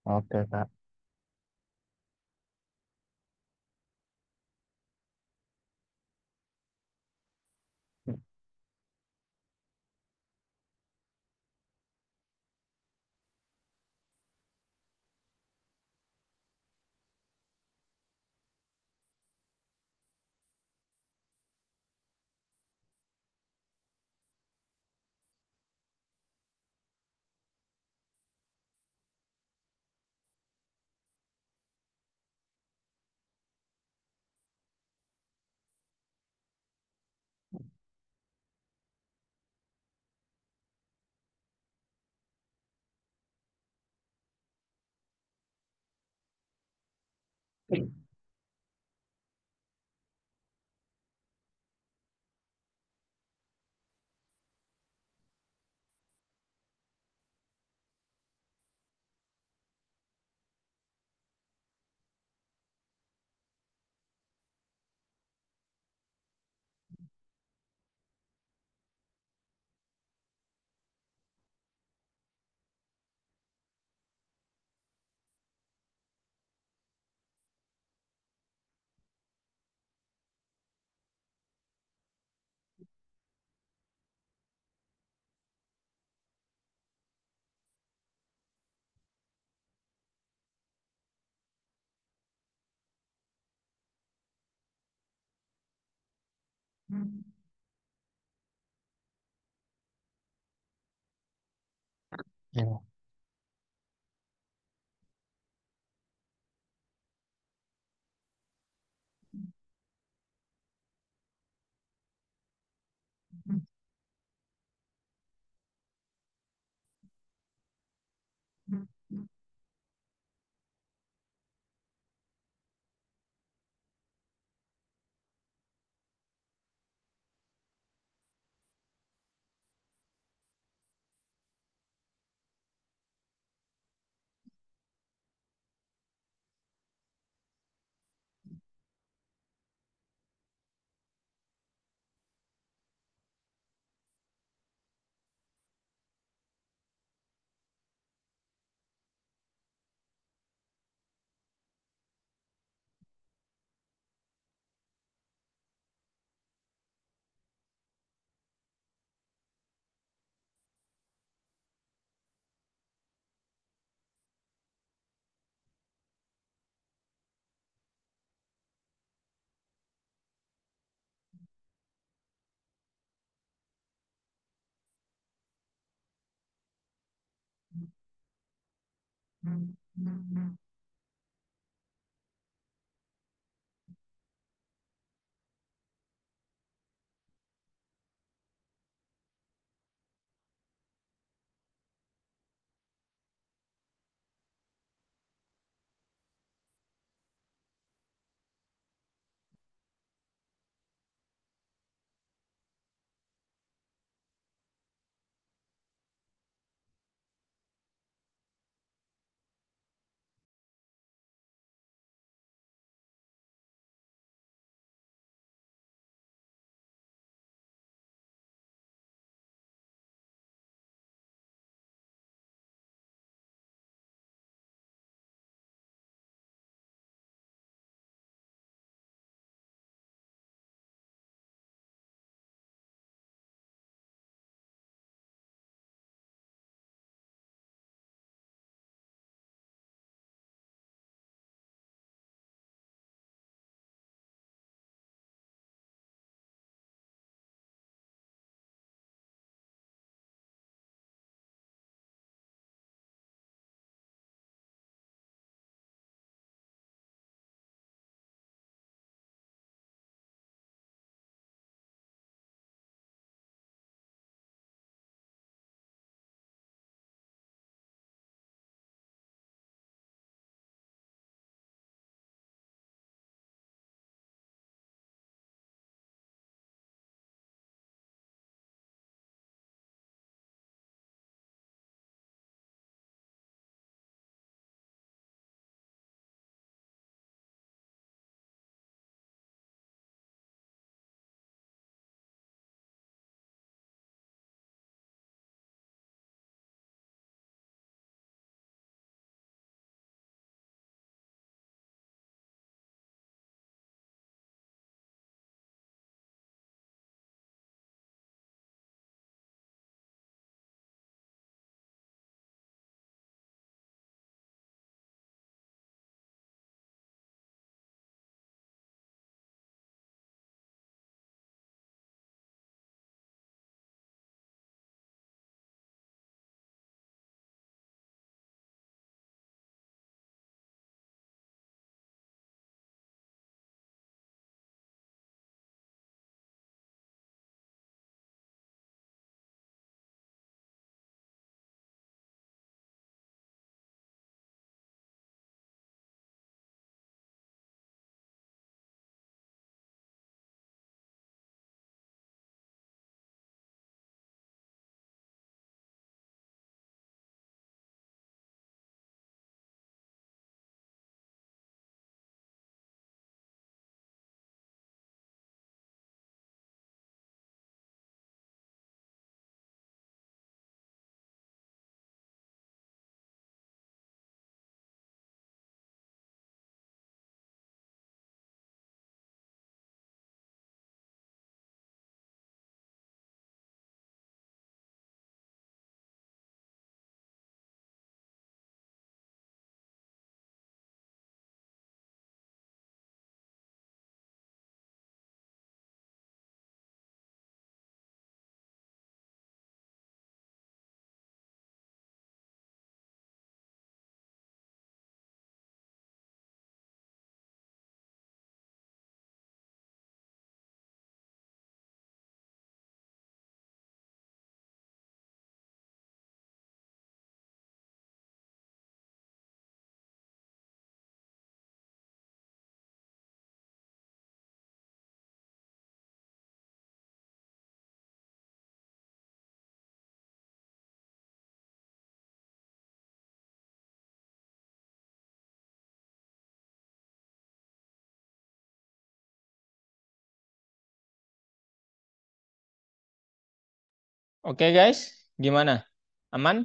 Speaker 4: Oke Kak. Ya.
Speaker 1: Oke guys, gimana? Aman?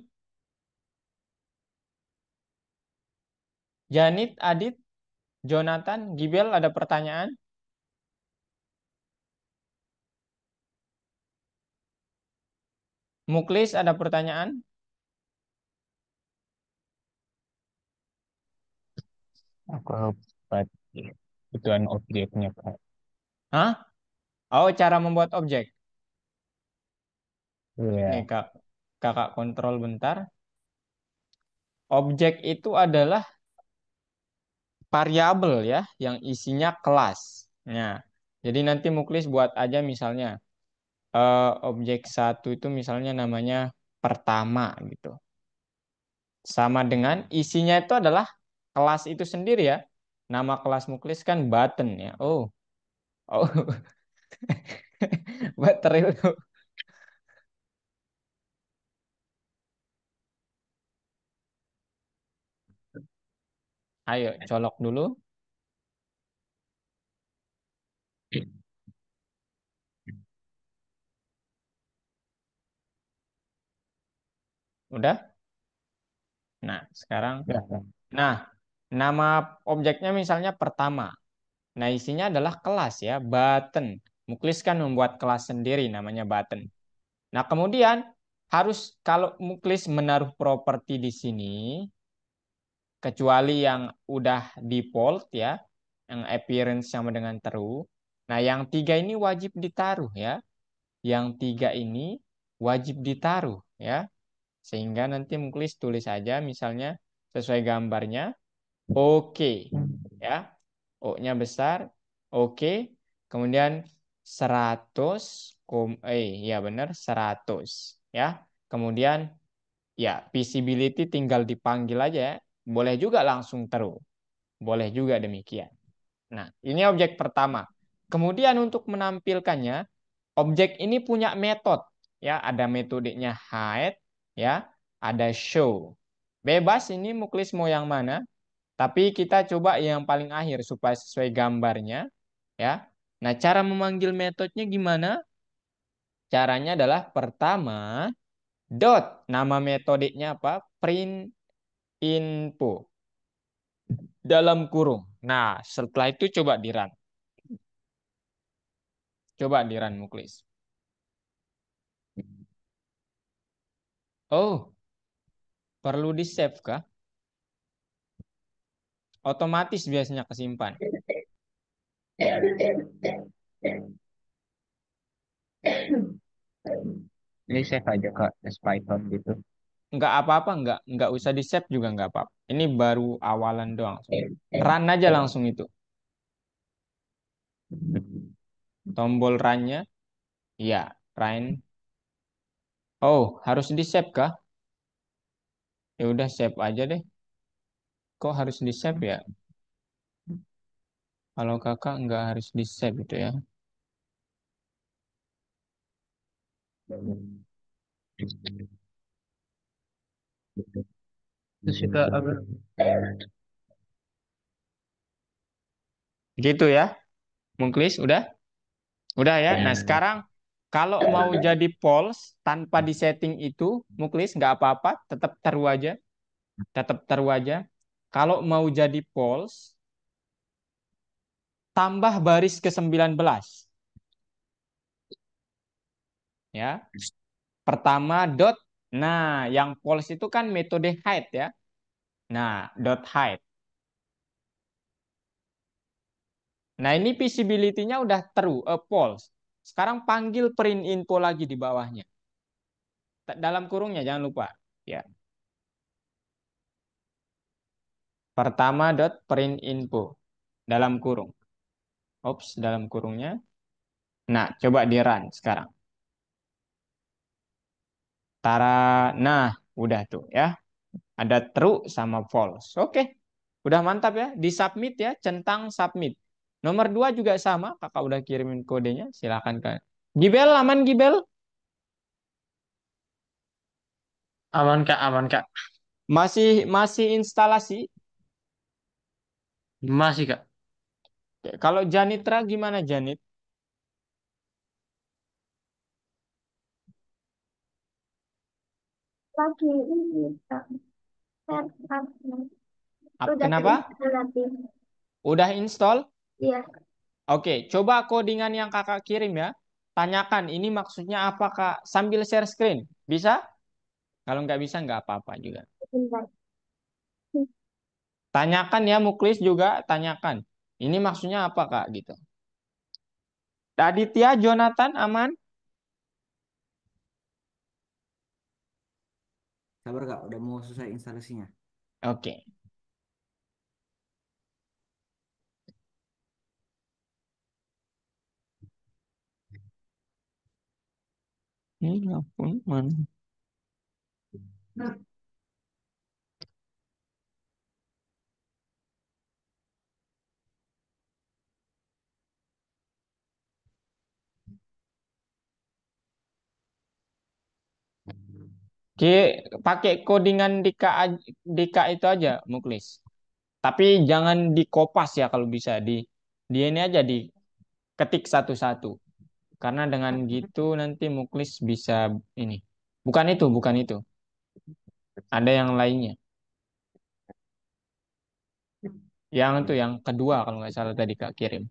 Speaker 1: Janit, Adit, Jonathan, Gibel ada pertanyaan? Muklis ada pertanyaan?
Speaker 4: Aku lupa kebutuhan objeknya, Kak.
Speaker 1: Hah? Oh, cara membuat objek. Nih
Speaker 4: Iya.
Speaker 1: kak, kakak kontrol bentar. Objek itu adalah variabel ya, yang isinya kelas. Nah, jadi nanti Muklis buat aja misalnya objek satu itu misalnya namanya pertama gitu. Sama dengan isinya itu adalah kelas itu sendiri ya. Nama kelas Muklis kan button ya. Oh, oh, material. Ayo, colok dulu. Udah? Nah, sekarang.
Speaker 4: Ya,
Speaker 1: Nah, nama objeknya misalnya pertama. Nah, isinya adalah kelas ya, button. Muklis kan membuat kelas sendiri namanya button. Nah, kemudian harus kalau Muklis menaruh properti di sini, kecuali yang udah default ya, yang appearance sama dengan true. Nah, yang tiga ini wajib ditaruh ya. Yang tiga ini wajib ditaruh ya. Sehingga nanti Muklis tulis aja misalnya sesuai gambarnya, oke ya. O-nya besar, oke. Kemudian 100, ya benar 100 ya. Kemudian ya visibility tinggal dipanggil aja ya. Boleh juga langsung terus. Boleh juga demikian. Nah, ini objek pertama. Kemudian untuk menampilkannya, objek ini punya metode ya, ada metodenya hide ya, ada show. Bebas ini Muklis mau yang mana? Tapi kita coba yang paling akhir supaya sesuai gambarnya ya. Nah, cara memanggil metodenya gimana? Caranya adalah pertama dot, nama metodenya apa? Print info dalam kurung. Nah, setelah itu coba di run. Coba di run Muklis. Oh, perlu di save kah? Otomatis biasanya kesimpan.
Speaker 4: ini save aja, Kak, as Python gitu.
Speaker 1: Nggak apa-apa, nggak usah di save juga nggak apa-apa. Ini baru awalan doang. Run aja langsung itu. Tombol run-nya, ya, run. Oh, harus di save kah? Ya udah save aja deh. Kok harus di save ya? Kalau kakak nggak harus di save itu ya.
Speaker 4: Terus juga apa?
Speaker 1: Gitu ya, Mungklis, udah? Udah ya. Nah, sekarang kalau mau jadi false tanpa disetting itu, Muklis nggak apa-apa, tetap taruh aja. Tetap taruh aja. Kalau mau jadi false, tambah baris ke-19. Ya. Pertama dot. Nah, yang false itu kan metode hide ya. Nah, dot hide. Nah, ini visibility-nya udah true, false. Sekarang panggil print info lagi di bawahnya. Dalam kurungnya jangan lupa. Ya. Pertama dot print info dalam kurung. Ops, dalam kurungnya. Nah, coba di run sekarang. Tara, nah, udah tuh ya. Ada true sama false. Oke, udah mantap ya. Di submit ya, centang submit. Nomor 2 juga sama. Kakak udah kirimin kodenya. Silakan kan. Gibel, aman Gibel?
Speaker 2: Aman Kak, aman Kak.
Speaker 1: Masih masih instalasi.
Speaker 2: Masih Kak.
Speaker 1: Kalau Janitra gimana Janit?
Speaker 5: lagi ini Kak. Setup. Udah
Speaker 1: Kenapa?
Speaker 5: terinstall tadi.
Speaker 1: Udah install?
Speaker 5: Iya.
Speaker 1: Oke, coba codingan yang kakak kirim ya. Tanyakan ini maksudnya apa kak? Sambil share screen. Bisa? Kalau nggak bisa nggak apa-apa juga.
Speaker 5: Bentar.
Speaker 1: Tanyakan ya Muklis juga tanyakan. Ini maksudnya apa kak gitu. Aditya, Jonathan aman?
Speaker 3: Sabar Kak, udah mau selesai instalasinya.
Speaker 1: Oke. Ini ampun mana? Oke, pakai codingan Dika itu aja Muklis. Tapi jangan dikopas ya kalau bisa di ini aja diketik satu-satu. Karena dengan gitu nanti Muklis bisa ini. Bukan itu. Ada yang lainnya. Yang itu yang kedua kalau nggak salah tadi Kak kirim.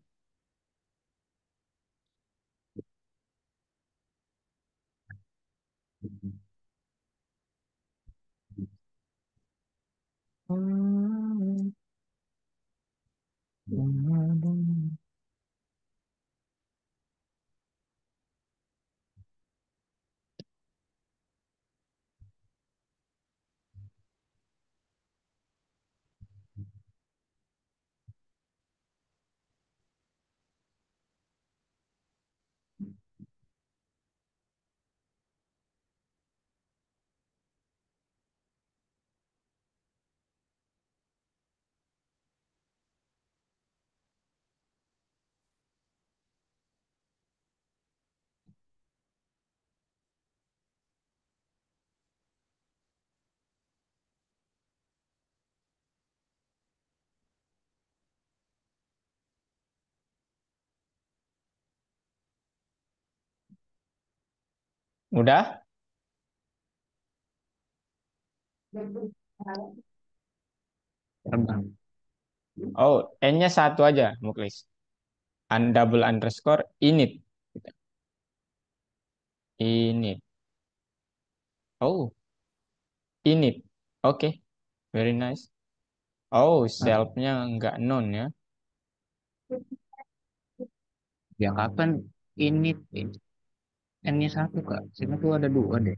Speaker 1: Udah?
Speaker 4: Terbang.
Speaker 1: Oh, N-nya satu aja Muklis. Double underscore init. Init. Oh, init. Oke, very nice. Oh,
Speaker 4: Nah,
Speaker 1: self-nya nggak non ya.
Speaker 4: yang kapan ini N-nya satu kak? Sini tuh ada dua deh.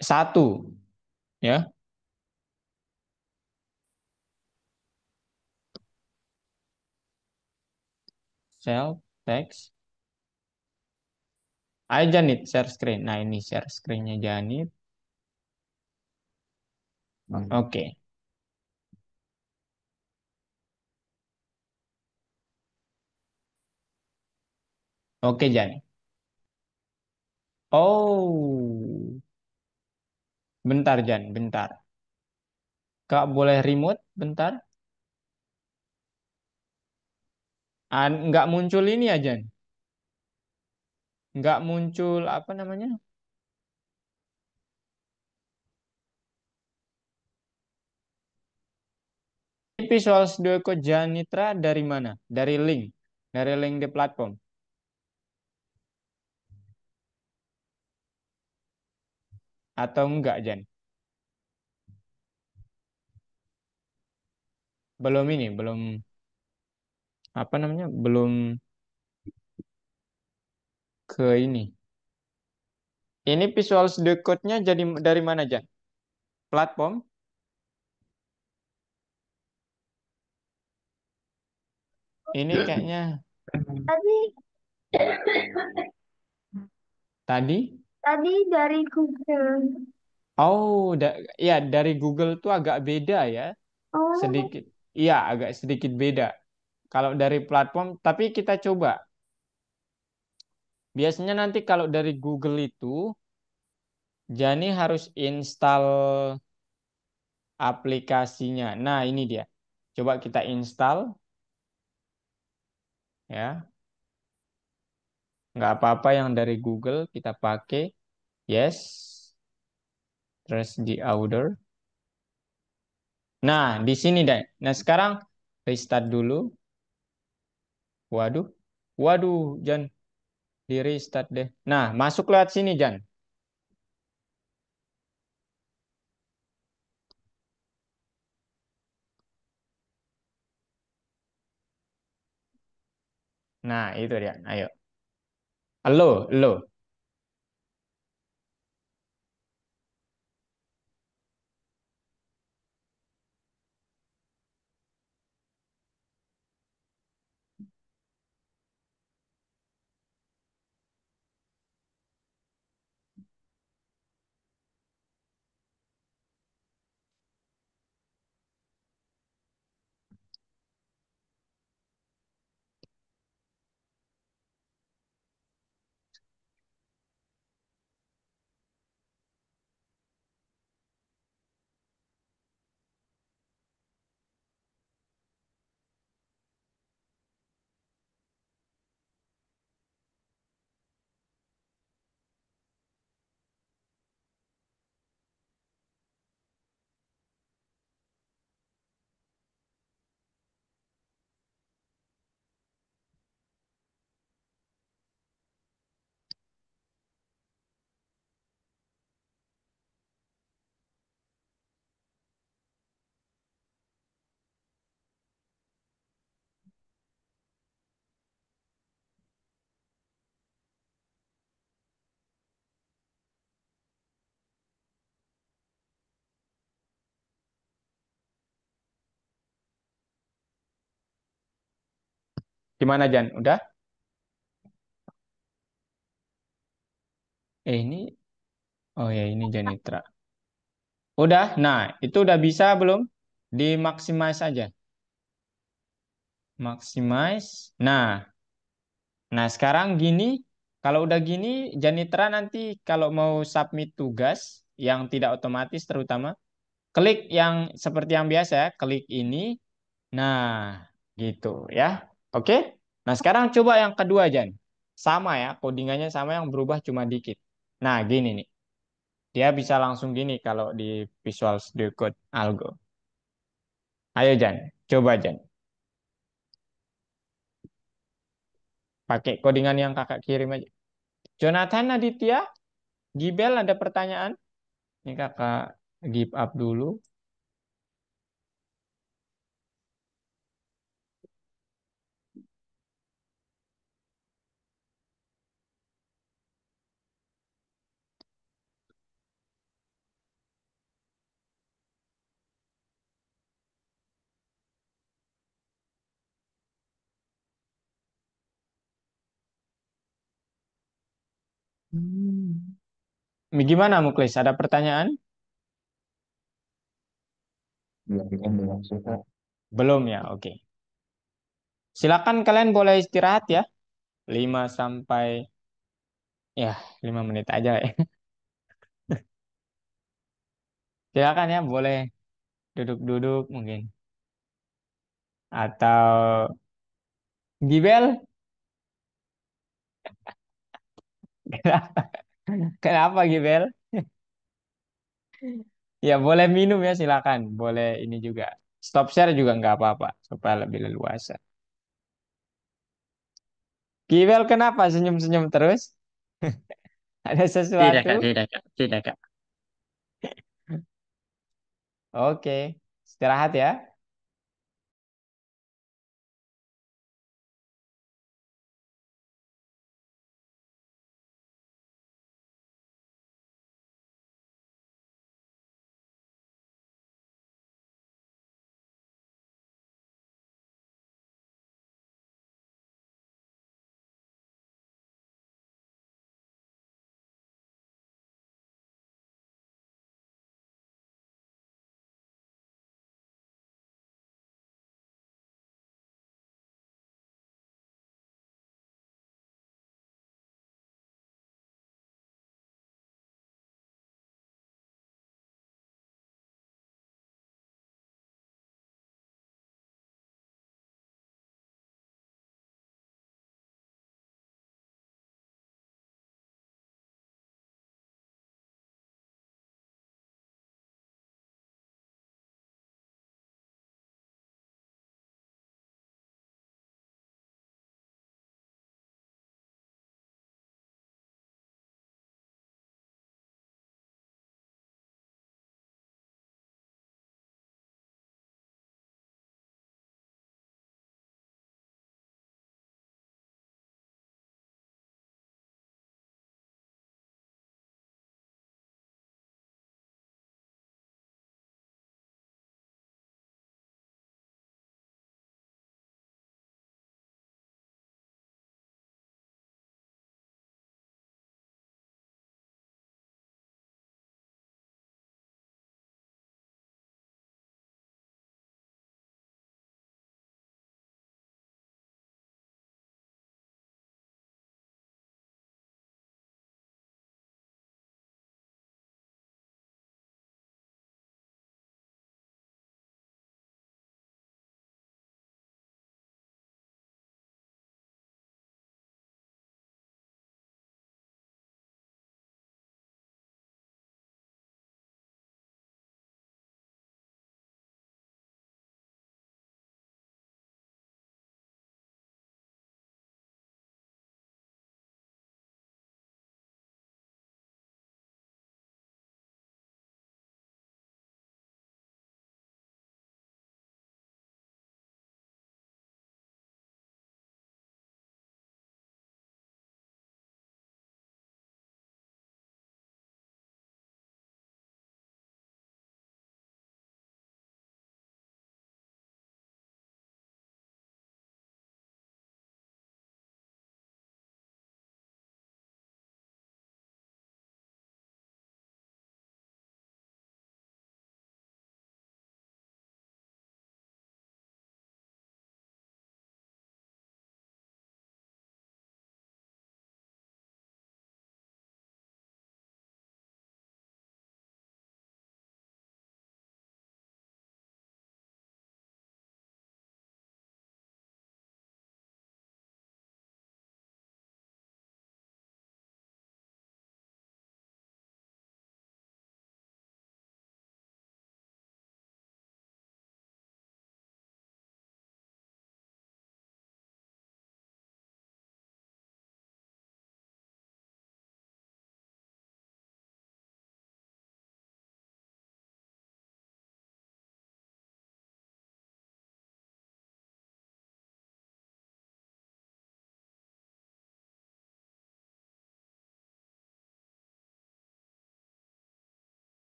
Speaker 1: Satu ya. Self, text. Ayo Janit, share screen. Nah ini share screen-nya Janit.
Speaker 4: Oh,
Speaker 1: Oke. Oke Jan. Oh, bentar Jan, bentar. Kak boleh remote bentar? Nggak muncul ini ya Jan? Nggak muncul apa namanya? Visual Studio Code Janitra dari mana? Dari link di platform. Atau enggak Jan? Belum apa namanya? Belum ke ini. Ini Visual Studio Code-nya jadi dari mana Jan? Platform? Ini kayaknya
Speaker 5: Tadi
Speaker 1: tadi.
Speaker 5: tadi dari Google.
Speaker 1: Oh, ya dari Google tuh agak beda ya.
Speaker 5: Oh,
Speaker 1: Sedikit. Iya, agak sedikit beda. Kalau dari platform, tapi kita coba. Biasanya nanti kalau dari Google itu, Jani harus install aplikasinya. Nah, ini dia. Coba kita install ya. Nggak apa-apa yang dari Google kita pakai. Yes. Terus di order. Nah, di sini deh. Nah, sekarang restart dulu. Waduh. Waduh, Jan. Di restart deh. Nah, masuk lewat sini, Jan. Nah, itu dia. Ayo. Halo, halo. Gimana, Jan? Udah? Ini. Oh ya, ini Janitra. Udah? Nah, itu udah bisa belum? Di maximize aja. Maximize. Nah, sekarang gini, kalau udah gini, Janitra nanti kalau mau submit tugas yang tidak otomatis terutama, klik yang seperti yang biasa ya, klik ini. Nah, gitu ya. Oke? Nah, sekarang coba yang kedua, Jan. Sama ya, codingannya sama yang berubah cuma dikit. Nah, gini nih. Dia bisa langsung gini kalau di Visual Studio Code Algo. Ayo, Jan. Coba, Jan. Pakai codingan yang kakak kirim aja. Jonathan Aditya, Gibel ada pertanyaan? Ini kakak give up dulu. Gimana Muklis? Ada pertanyaan?
Speaker 4: Belum suka.
Speaker 1: Belum ya? Oke. Silakan kalian boleh istirahat ya. 5 sampai ya 5 menit aja ya. Silakan ya, boleh duduk-duduk mungkin. Atau Gibel? Kenapa? Kenapa Gibel? Ya boleh minum ya silakan. Boleh ini juga. Stop share juga nggak apa-apa supaya lebih leluasa. Gibel kenapa senyum-senyum terus? Ada
Speaker 2: Tidak, Kak,
Speaker 1: sesuatu?
Speaker 2: tidak, Kak, tidak, Kak.
Speaker 1: Oke, istirahat ya.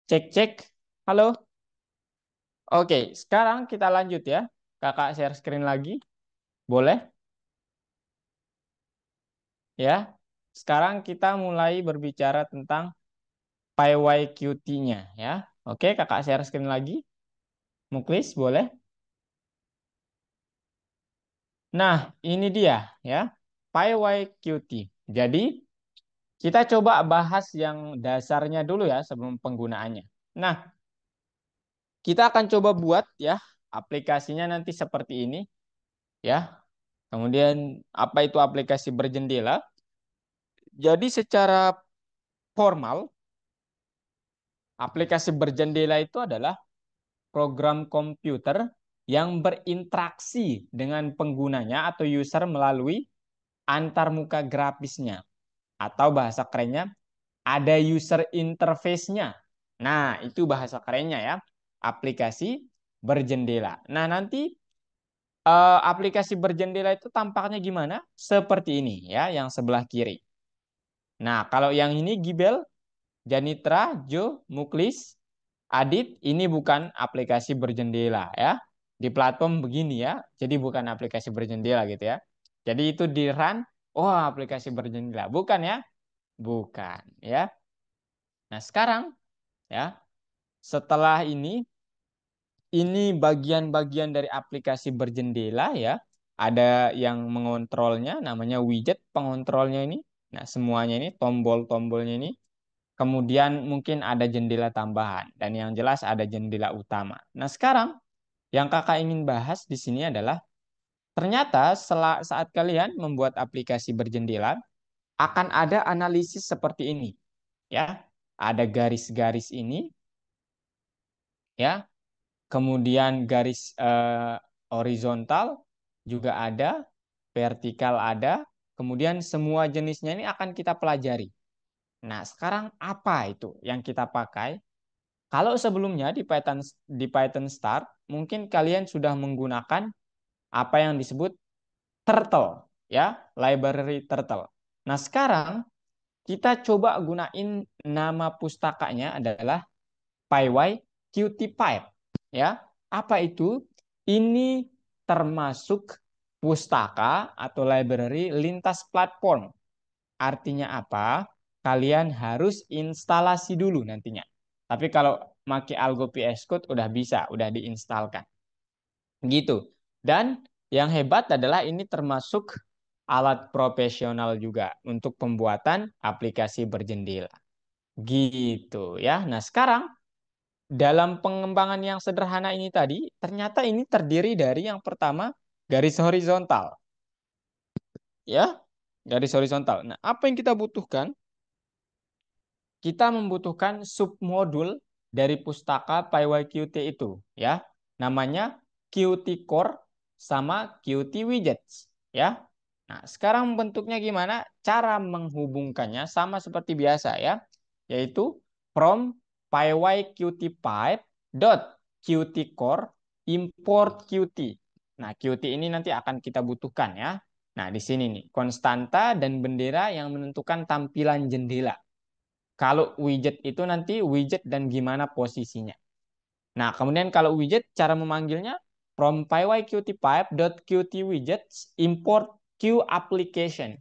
Speaker 1: Cek. Halo. Oke, sekarang kita lanjut ya. Kakak share screen lagi. Boleh? Ya. Sekarang kita mulai berbicara tentang PyYQt-nya ya. Oke, kakak share screen lagi. Muklis, boleh? Nah, ini dia ya. PyYQt. Jadi, kita coba bahas yang dasarnya dulu ya sebelum penggunaannya. Nah, kita akan coba buat ya aplikasinya nanti seperti ini ya. Kemudian apa itu aplikasi berjendela? Jadi secara formal, aplikasi berjendela itu adalah program komputer yang berinteraksi dengan penggunanya atau user melalui antarmuka grafisnya. Atau bahasa kerennya, ada user interface-nya. Nah, itu bahasa kerennya ya. Aplikasi berjendela. Nah, nanti aplikasi berjendela itu tampaknya gimana? Seperti ini ya, yang sebelah kiri. Nah, kalau yang ini Gibel, Janitra, Jo, Muklis, Adit, ini bukan aplikasi berjendela ya. Di platform begini ya, jadi bukan aplikasi berjendela gitu ya. Jadi itu di run, oh aplikasi berjendela. Bukan ya? Bukan ya. Nah sekarang ya, setelah ini bagian-bagian dari aplikasi berjendela ya. Ada yang mengontrolnya, namanya widget pengontrolnya ini. Nah semuanya ini, tombol-tombolnya ini. Kemudian mungkin ada jendela tambahan dan yang jelas ada jendela utama. Nah, sekarang yang Kakak ingin bahas di sini adalah ternyata saat kalian membuat aplikasi berjendela akan ada analisis seperti ini, ya. Ada garis-garis ini, ya. Kemudian garis horizontal juga ada, vertikal ada, kemudian semua jenisnya ini akan kita pelajari. Nah, sekarang apa itu yang kita pakai? Kalau sebelumnya di Python Start, mungkin kalian sudah menggunakan apa yang disebut turtle, ya, library turtle. Nah, sekarang kita coba gunain nama pustakanya adalah PyYQt5, ya. Apa itu? Ini termasuk pustaka atau library lintas platform. Artinya apa? Kalian harus instalasi dulu nantinya. Tapi kalau pakai Algo PS Code udah bisa, udah diinstalkan. Gitu. Dan yang hebat adalah ini termasuk alat profesional juga untuk pembuatan aplikasi berjendela. Gitu ya. Nah, sekarang dalam pengembangan yang sederhana ini tadi, ternyata ini terdiri dari yang pertama garis horizontal. Ya, garis horizontal. Nah, apa yang kita butuhkan? Kita membutuhkan submodul dari pustaka PyYQt itu ya. Namanya Qt Core sama Qt Widgets ya. Nah, sekarang bentuknya gimana? Cara menghubungkannya sama seperti biasa ya, yaitu from pyqt5.qtcore import qt. Nah, qt ini nanti akan kita butuhkan ya. Nah, di sini nih konstanta dan bendera yang menentukan tampilan jendela. Kalau widget itu nanti widget dan gimana posisinya. Nah, kemudian kalau widget cara memanggilnya from pyqt5.qtWidgets import QApplication.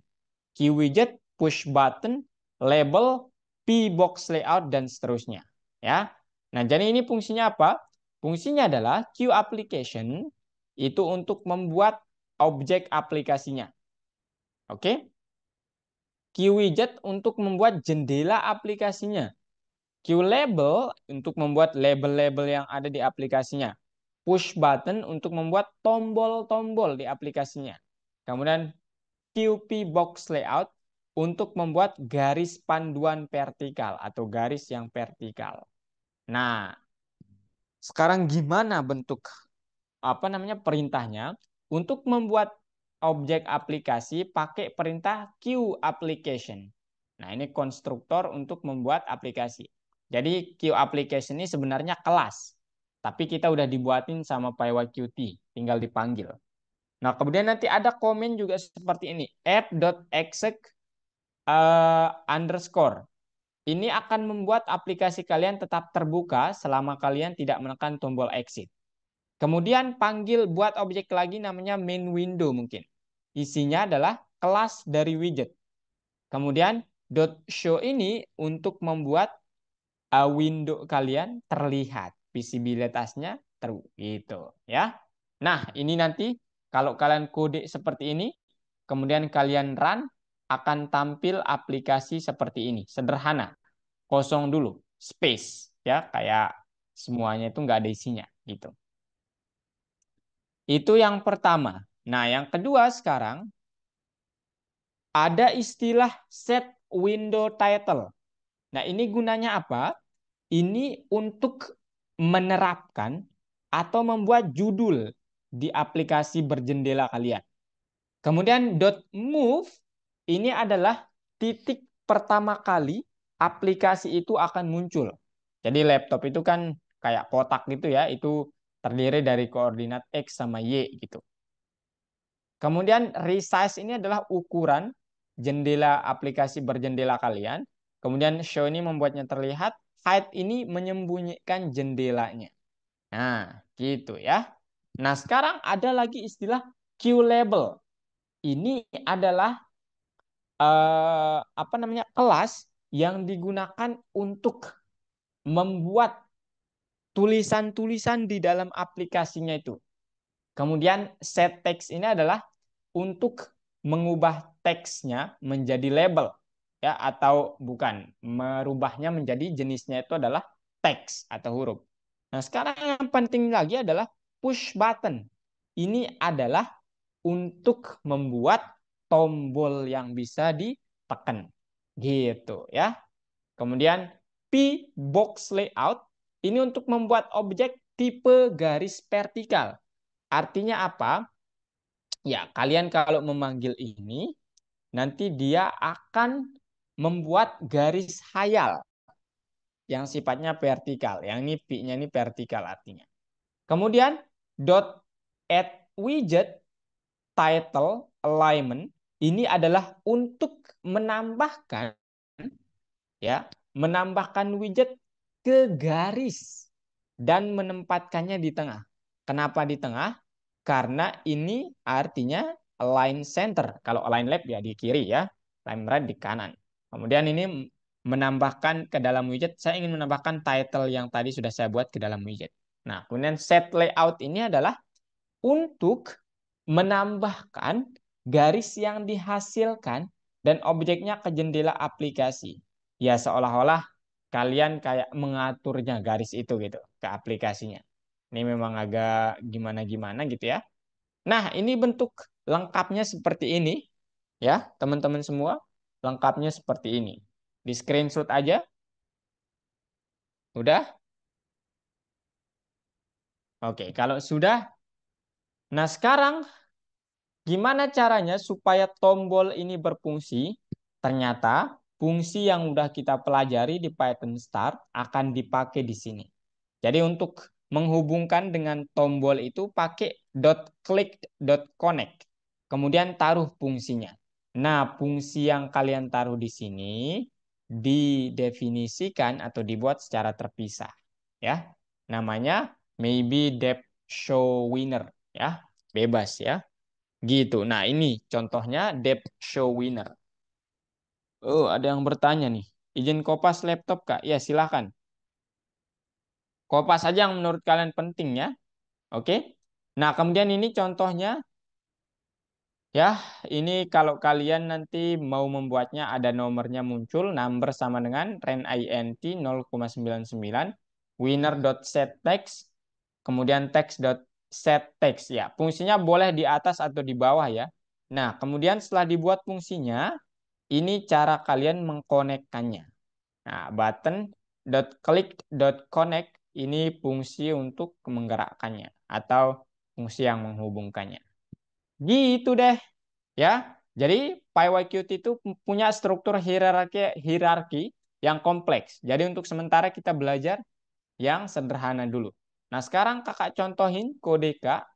Speaker 1: QWidget, push button, label, pbox layout dan seterusnya, ya. Nah, jadi ini fungsinya apa? Fungsinya adalah QApplication itu untuk membuat objek aplikasinya. Oke? QWidget untuk membuat jendela aplikasinya. QLabel untuk membuat label-label yang ada di aplikasinya. Push button untuk membuat tombol-tombol di aplikasinya. Kemudian QP box layout untuk membuat garis panduan vertikal atau garis yang vertikal. Nah, sekarang gimana bentuk perintahnya? Untuk membuat objek aplikasi pakai perintah QApplication. Nah, ini konstruktor untuk membuat aplikasi. Jadi QApplication ini sebenarnya kelas, tapi kita udah dibuatin sama PyYQt, tinggal dipanggil. Nah, kemudian nanti ada komen juga seperti ini, app.exec underscore. Ini akan membuat aplikasi kalian tetap terbuka selama kalian tidak menekan tombol exit. Kemudian panggil buat objek lagi namanya main window mungkin. Isinya adalah kelas dari widget. Kemudian .show ini untuk membuat window kalian terlihat, visibilitasnya gitu ya. Nah, ini nanti kalau kalian kode seperti ini, kemudian kalian run, akan tampil aplikasi seperti ini, sederhana, kosong dulu, space ya, kayak semuanya itu nggak ada isinya gitu. Itu yang pertama. Nah, yang kedua sekarang ada istilah set window title. Nah, ini gunanya apa? Ini untuk menerapkan atau membuat judul di aplikasi berjendela kalian. Kemudian .move ini adalah titik pertama kali aplikasi itu akan muncul. Jadi laptop itu kan kayak kotak gitu ya, itu terdiri dari koordinat X sama Y gitu. Kemudian resize ini adalah ukuran jendela aplikasi berjendela kalian. Kemudian show ini membuatnya terlihat, hide ini menyembunyikan jendelanya. Nah, gitu ya. Nah, sekarang ada lagi istilah queue label. Ini adalah kelas yang digunakan untuk membuat tulisan-tulisan di dalam aplikasinya itu. Kemudian set text ini adalah untuk mengubah teksnya menjadi label ya, atau bukan, merubahnya menjadi jenisnya itu adalah teks atau huruf. Nah, sekarang yang penting lagi adalah push button. Ini adalah untuk membuat tombol yang bisa ditekan gitu ya. Kemudian P box layout ini untuk membuat objek tipe garis vertikal. Artinya apa? Ya, kalian kalau memanggil ini, nanti dia akan membuat garis khayal yang sifatnya vertikal. Yang ini P-nya ini vertikal artinya. Kemudian add widget title alignment ini adalah untuk menambahkan widget ke garis dan menempatkannya di tengah. Kenapa di tengah? Karena ini artinya align center. Kalau align left ya di kiri ya, align right di kanan. Kemudian ini menambahkan ke dalam widget, saya ingin menambahkan title yang tadi sudah saya buat ke dalam widget. Nah, kemudian set layout ini adalah untuk menambahkan garis yang dihasilkan dan objeknya ke jendela aplikasi. Ya, seolah-olah kalian kayak mengaturnya garis itu gitu ke aplikasinya. Ini memang agak gimana-gimana gitu ya. Nah, ini bentuk lengkapnya seperti ini ya, teman-teman semua. Lengkapnya seperti ini. Di screenshot aja. Udah? Oke, kalau sudah. Nah, sekarang gimana caranya supaya tombol ini berfungsi? Ternyata fungsi yang udah kita pelajari di Python Start akan dipakai di sini. Jadi untuk menghubungkan dengan tombol itu pakai .click.connect. Kemudian taruh fungsinya. Nah, fungsi yang kalian taruh di sini didefinisikan atau dibuat secara terpisah. Ya, namanya maybe depth show winner ya, bebas ya. Gitu. Nah, ini contohnya depth show winner. Oh, ada yang bertanya nih. Izin kopas laptop, Kak? Ya, silahkan. Kopas aja yang menurut kalian penting ya. Oke. Nah, kemudian ini contohnya. Ya, ini kalau kalian nanti mau membuatnya ada nomornya muncul. Number sama dengan int 0,99. Winner.setText. Kemudian text.setText. Ya, fungsinya boleh di atas atau di bawah ya. Nah, kemudian setelah dibuat fungsinya, ini cara kalian mengkonekkannya. Nah, button.click.connect ini fungsi untuk menggerakkannya atau fungsi yang menghubungkannya. Gitu deh, ya. Jadi PyYQt itu punya struktur hierarki yang kompleks. Jadi untuk sementara kita belajar yang sederhana dulu. Nah, sekarang Kakak contohin kode Kak,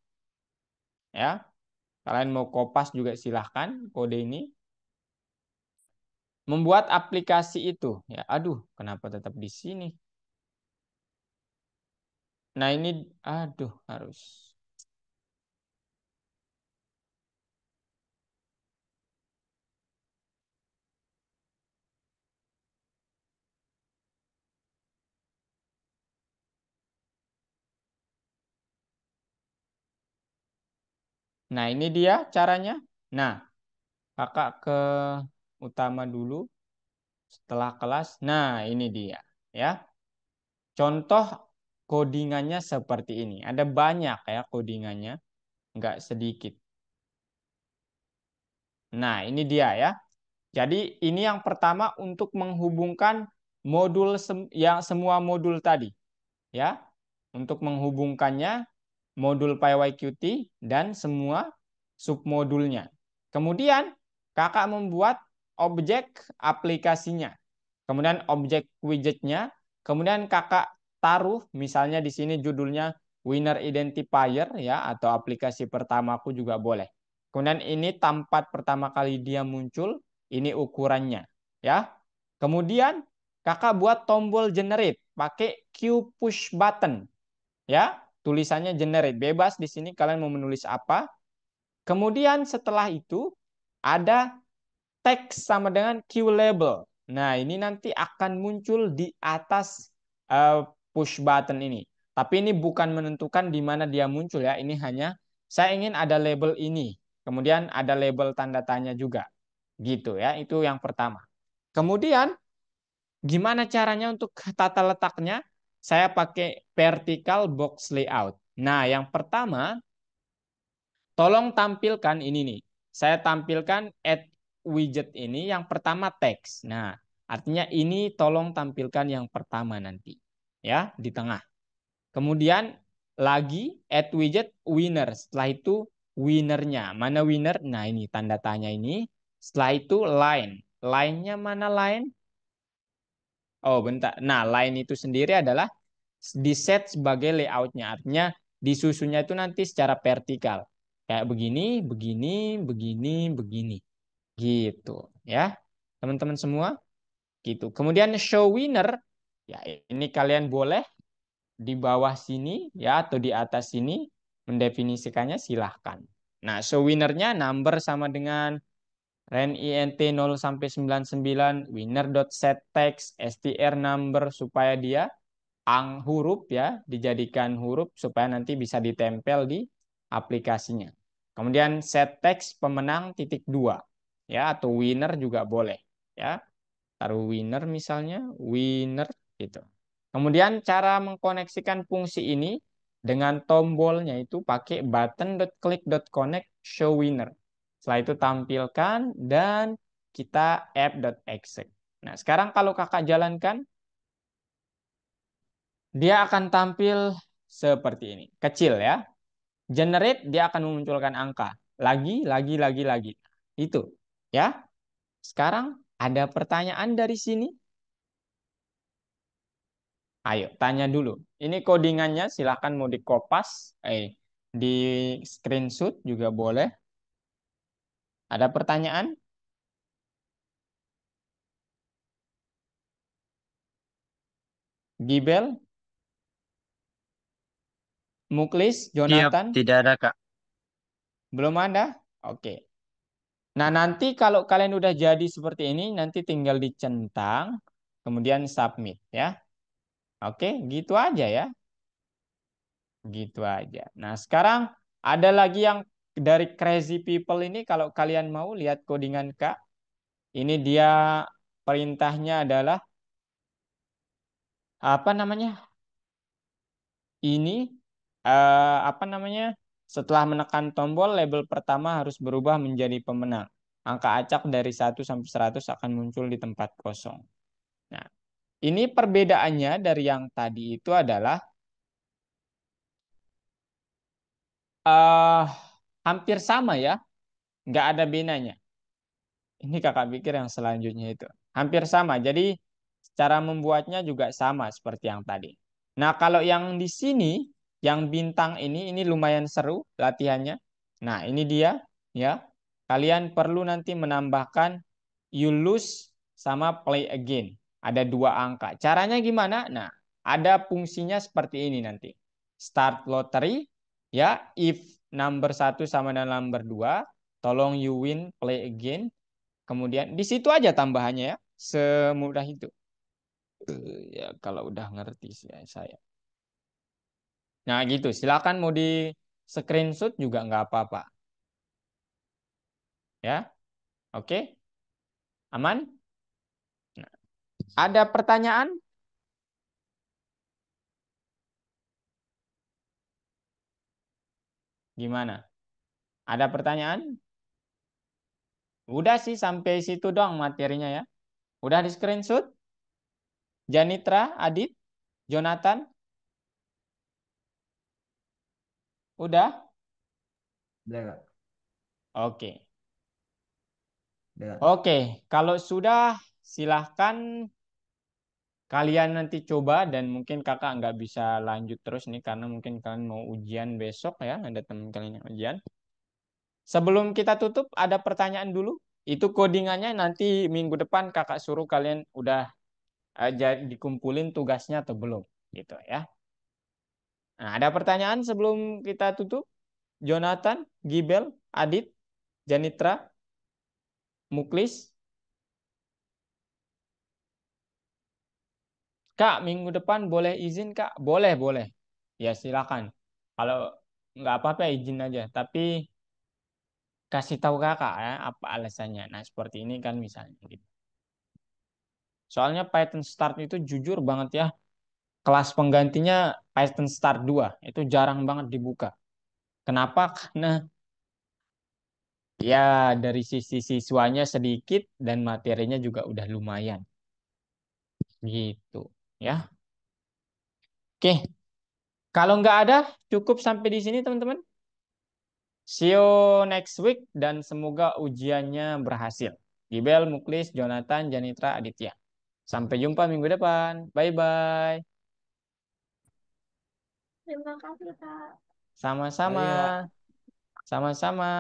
Speaker 1: ya. Kalian mau kopas juga silahkan kode ini. membuat aplikasi itu. Ya, aduh, kenapa tetap di sini? Nah, ini aduh harus. Nah, ini dia caranya. Nah, kakak ke utama dulu setelah kelas. Nah, ini dia ya. Contoh codingannya seperti ini. Ada banyak ya codingannya, nggak sedikit. Nah, ini dia ya. Jadi ini yang pertama untuk menghubungkan modul yang semua modul tadi ya. Untuk menghubungkannya modul PyYQt dan semua submodulnya. Kemudian kakak membuat objek aplikasinya. Kemudian objek widgetnya. Kemudian kakak taruh misalnya di sini judulnya winner identifier ya, atau aplikasi pertamaku juga boleh. Kemudian ini tempat pertama kali dia muncul, ini ukurannya ya. Kemudian kakak buat tombol generate pakai Q push button ya. Tulisannya generate, bebas di sini kalian mau menulis apa. Kemudian setelah itu ada text sama dengan Q label. Nah, ini nanti akan muncul di atas push button ini. Tapi ini bukan menentukan di mana dia muncul ya. Ini hanya saya ingin ada label ini. Kemudian ada label tanda tanya juga. Gitu ya. Itu yang pertama. Kemudian gimana caranya untuk tata letaknya? Saya pakai vertical box layout. Nah, yang pertama tolong tampilkan ini nih. Saya tampilkan add widget ini yang pertama teks. Nah, artinya ini tolong tampilkan yang pertama nanti. Ya, di tengah. Kemudian lagi add widget winner. Setelah itu winnernya. Mana winner? Nah, ini tanda tanya ini. Setelah itu line. Line-nya mana line? Oh, bentar. Nah, line itu sendiri adalah di set sebagai layoutnya. Artinya disusunnya itu nanti secara vertikal. Kayak begini, begini, begini, begini. Gitu. Ya, teman-teman semua. Gitu. Kemudian show winner. Ya, ini kalian boleh di bawah sini ya atau di atas sini mendefinisikannya silahkan. Nah, show winnernya number sama dengan ren int 0 sampai 99 winner.setText str number supaya dia huruf ya, dijadikan huruf supaya nanti bisa ditempel di aplikasinya. Kemudian set text pemenang titik dua ya, atau winner juga boleh ya. Taruh winner misalnya, winner gitu. Kemudian cara mengkoneksikan fungsi ini dengan tombolnya itu pakai button.click.connect show winner. Setelah itu tampilkan dan kita app.exec. Nah, sekarang kalau kakak jalankan dia akan tampil seperti ini. Kecil ya. Generate dia akan memunculkan angka. Lagi. Itu. Ya. Sekarang ada pertanyaan dari sini. Ayo, tanya dulu. Ini codingannya silahkan mau dikopas. Di screenshot juga boleh. Ada pertanyaan? Gibel? Muklis?
Speaker 4: Siap,
Speaker 1: Jonathan?
Speaker 4: tidak ada Kak.
Speaker 1: Belum ada? Oke. Nah, nanti kalau kalian udah jadi seperti ini, nanti tinggal dicentang, kemudian submit ya. Oke, gitu aja ya. Gitu aja. Nah, sekarang ada lagi yang dari Crazy People ini, kalau kalian mau lihat codingan Kak, ini dia perintahnya adalah apa namanya? Ini apa namanya? Setelah menekan tombol, label pertama harus berubah menjadi pemenang. Angka acak dari 1 sampai 100 akan muncul di tempat kosong. Nah, ini perbedaannya dari yang tadi itu adalah uh, hampir sama ya, nggak ada bedanya. Ini kakak pikir yang selanjutnya itu hampir sama. Jadi cara membuatnya juga sama seperti yang tadi. Nah, kalau yang di sini, yang bintang ini lumayan seru latihannya. Nah, ini dia ya. Kalian perlu nanti menambahkan you lose sama play again. Ada 2 angka. Caranya gimana? Nah, ada fungsinya seperti ini nanti. Start lottery, ya, if number 1 sama dengan number 2, tolong you win, play again. Kemudian di situ aja tambahannya ya. Semudah itu. Ya, kalau udah ngerti sih ya, saya. Nah, gitu. Silakan mau di screenshot juga nggak apa-apa. Ya, oke? Aman? Nah, ada pertanyaan? Gimana? Ada pertanyaan? Udah sih sampai situ doang materinya ya. Udah di screenshot? Janitra, Adit, Jonathan? Udah?
Speaker 3: Udah Kak.
Speaker 1: Oke.
Speaker 3: Udah Kak.
Speaker 1: Oke, kalau sudah silahkan kalian nanti coba dan mungkin kakak nggak bisa lanjut terus nih karena mungkin kalian mau ujian besok ya, ada teman kalian yang ujian. Sebelum kita tutup, ada pertanyaan dulu. Itu codingannya nanti minggu depan kakak suruh kalian udah dikumpulin tugasnya atau belum, gitu ya. Nah, ada pertanyaan sebelum kita tutup? Jonathan, Gibel, Adit, Janitra, Muklis. Kak, minggu depan boleh izin, Kak? Boleh, boleh. Ya, silakan. Kalau nggak apa-apa izin aja. Tapi kasih tahu kakak ya apa alasannya. Nah, seperti ini kan misalnya gitu. Soalnya Python Start itu jujur banget ya. Kelas penggantinya Python Start 2. Itu jarang banget dibuka. Kenapa? Karena ya dari sisi siswanya sedikit dan materinya juga udah lumayan. Gitu ya. Oke. Kalau nggak ada, cukup sampai di sini teman-teman. See you next week dan semoga ujiannya berhasil. Gibel, Muklis, Jonathan, Janitra, Aditya. Sampai jumpa minggu depan. Bye-bye.
Speaker 5: Terima kasih, Kak.
Speaker 1: Sama-sama.
Speaker 3: Makasih, Kak.
Speaker 1: Sama-sama.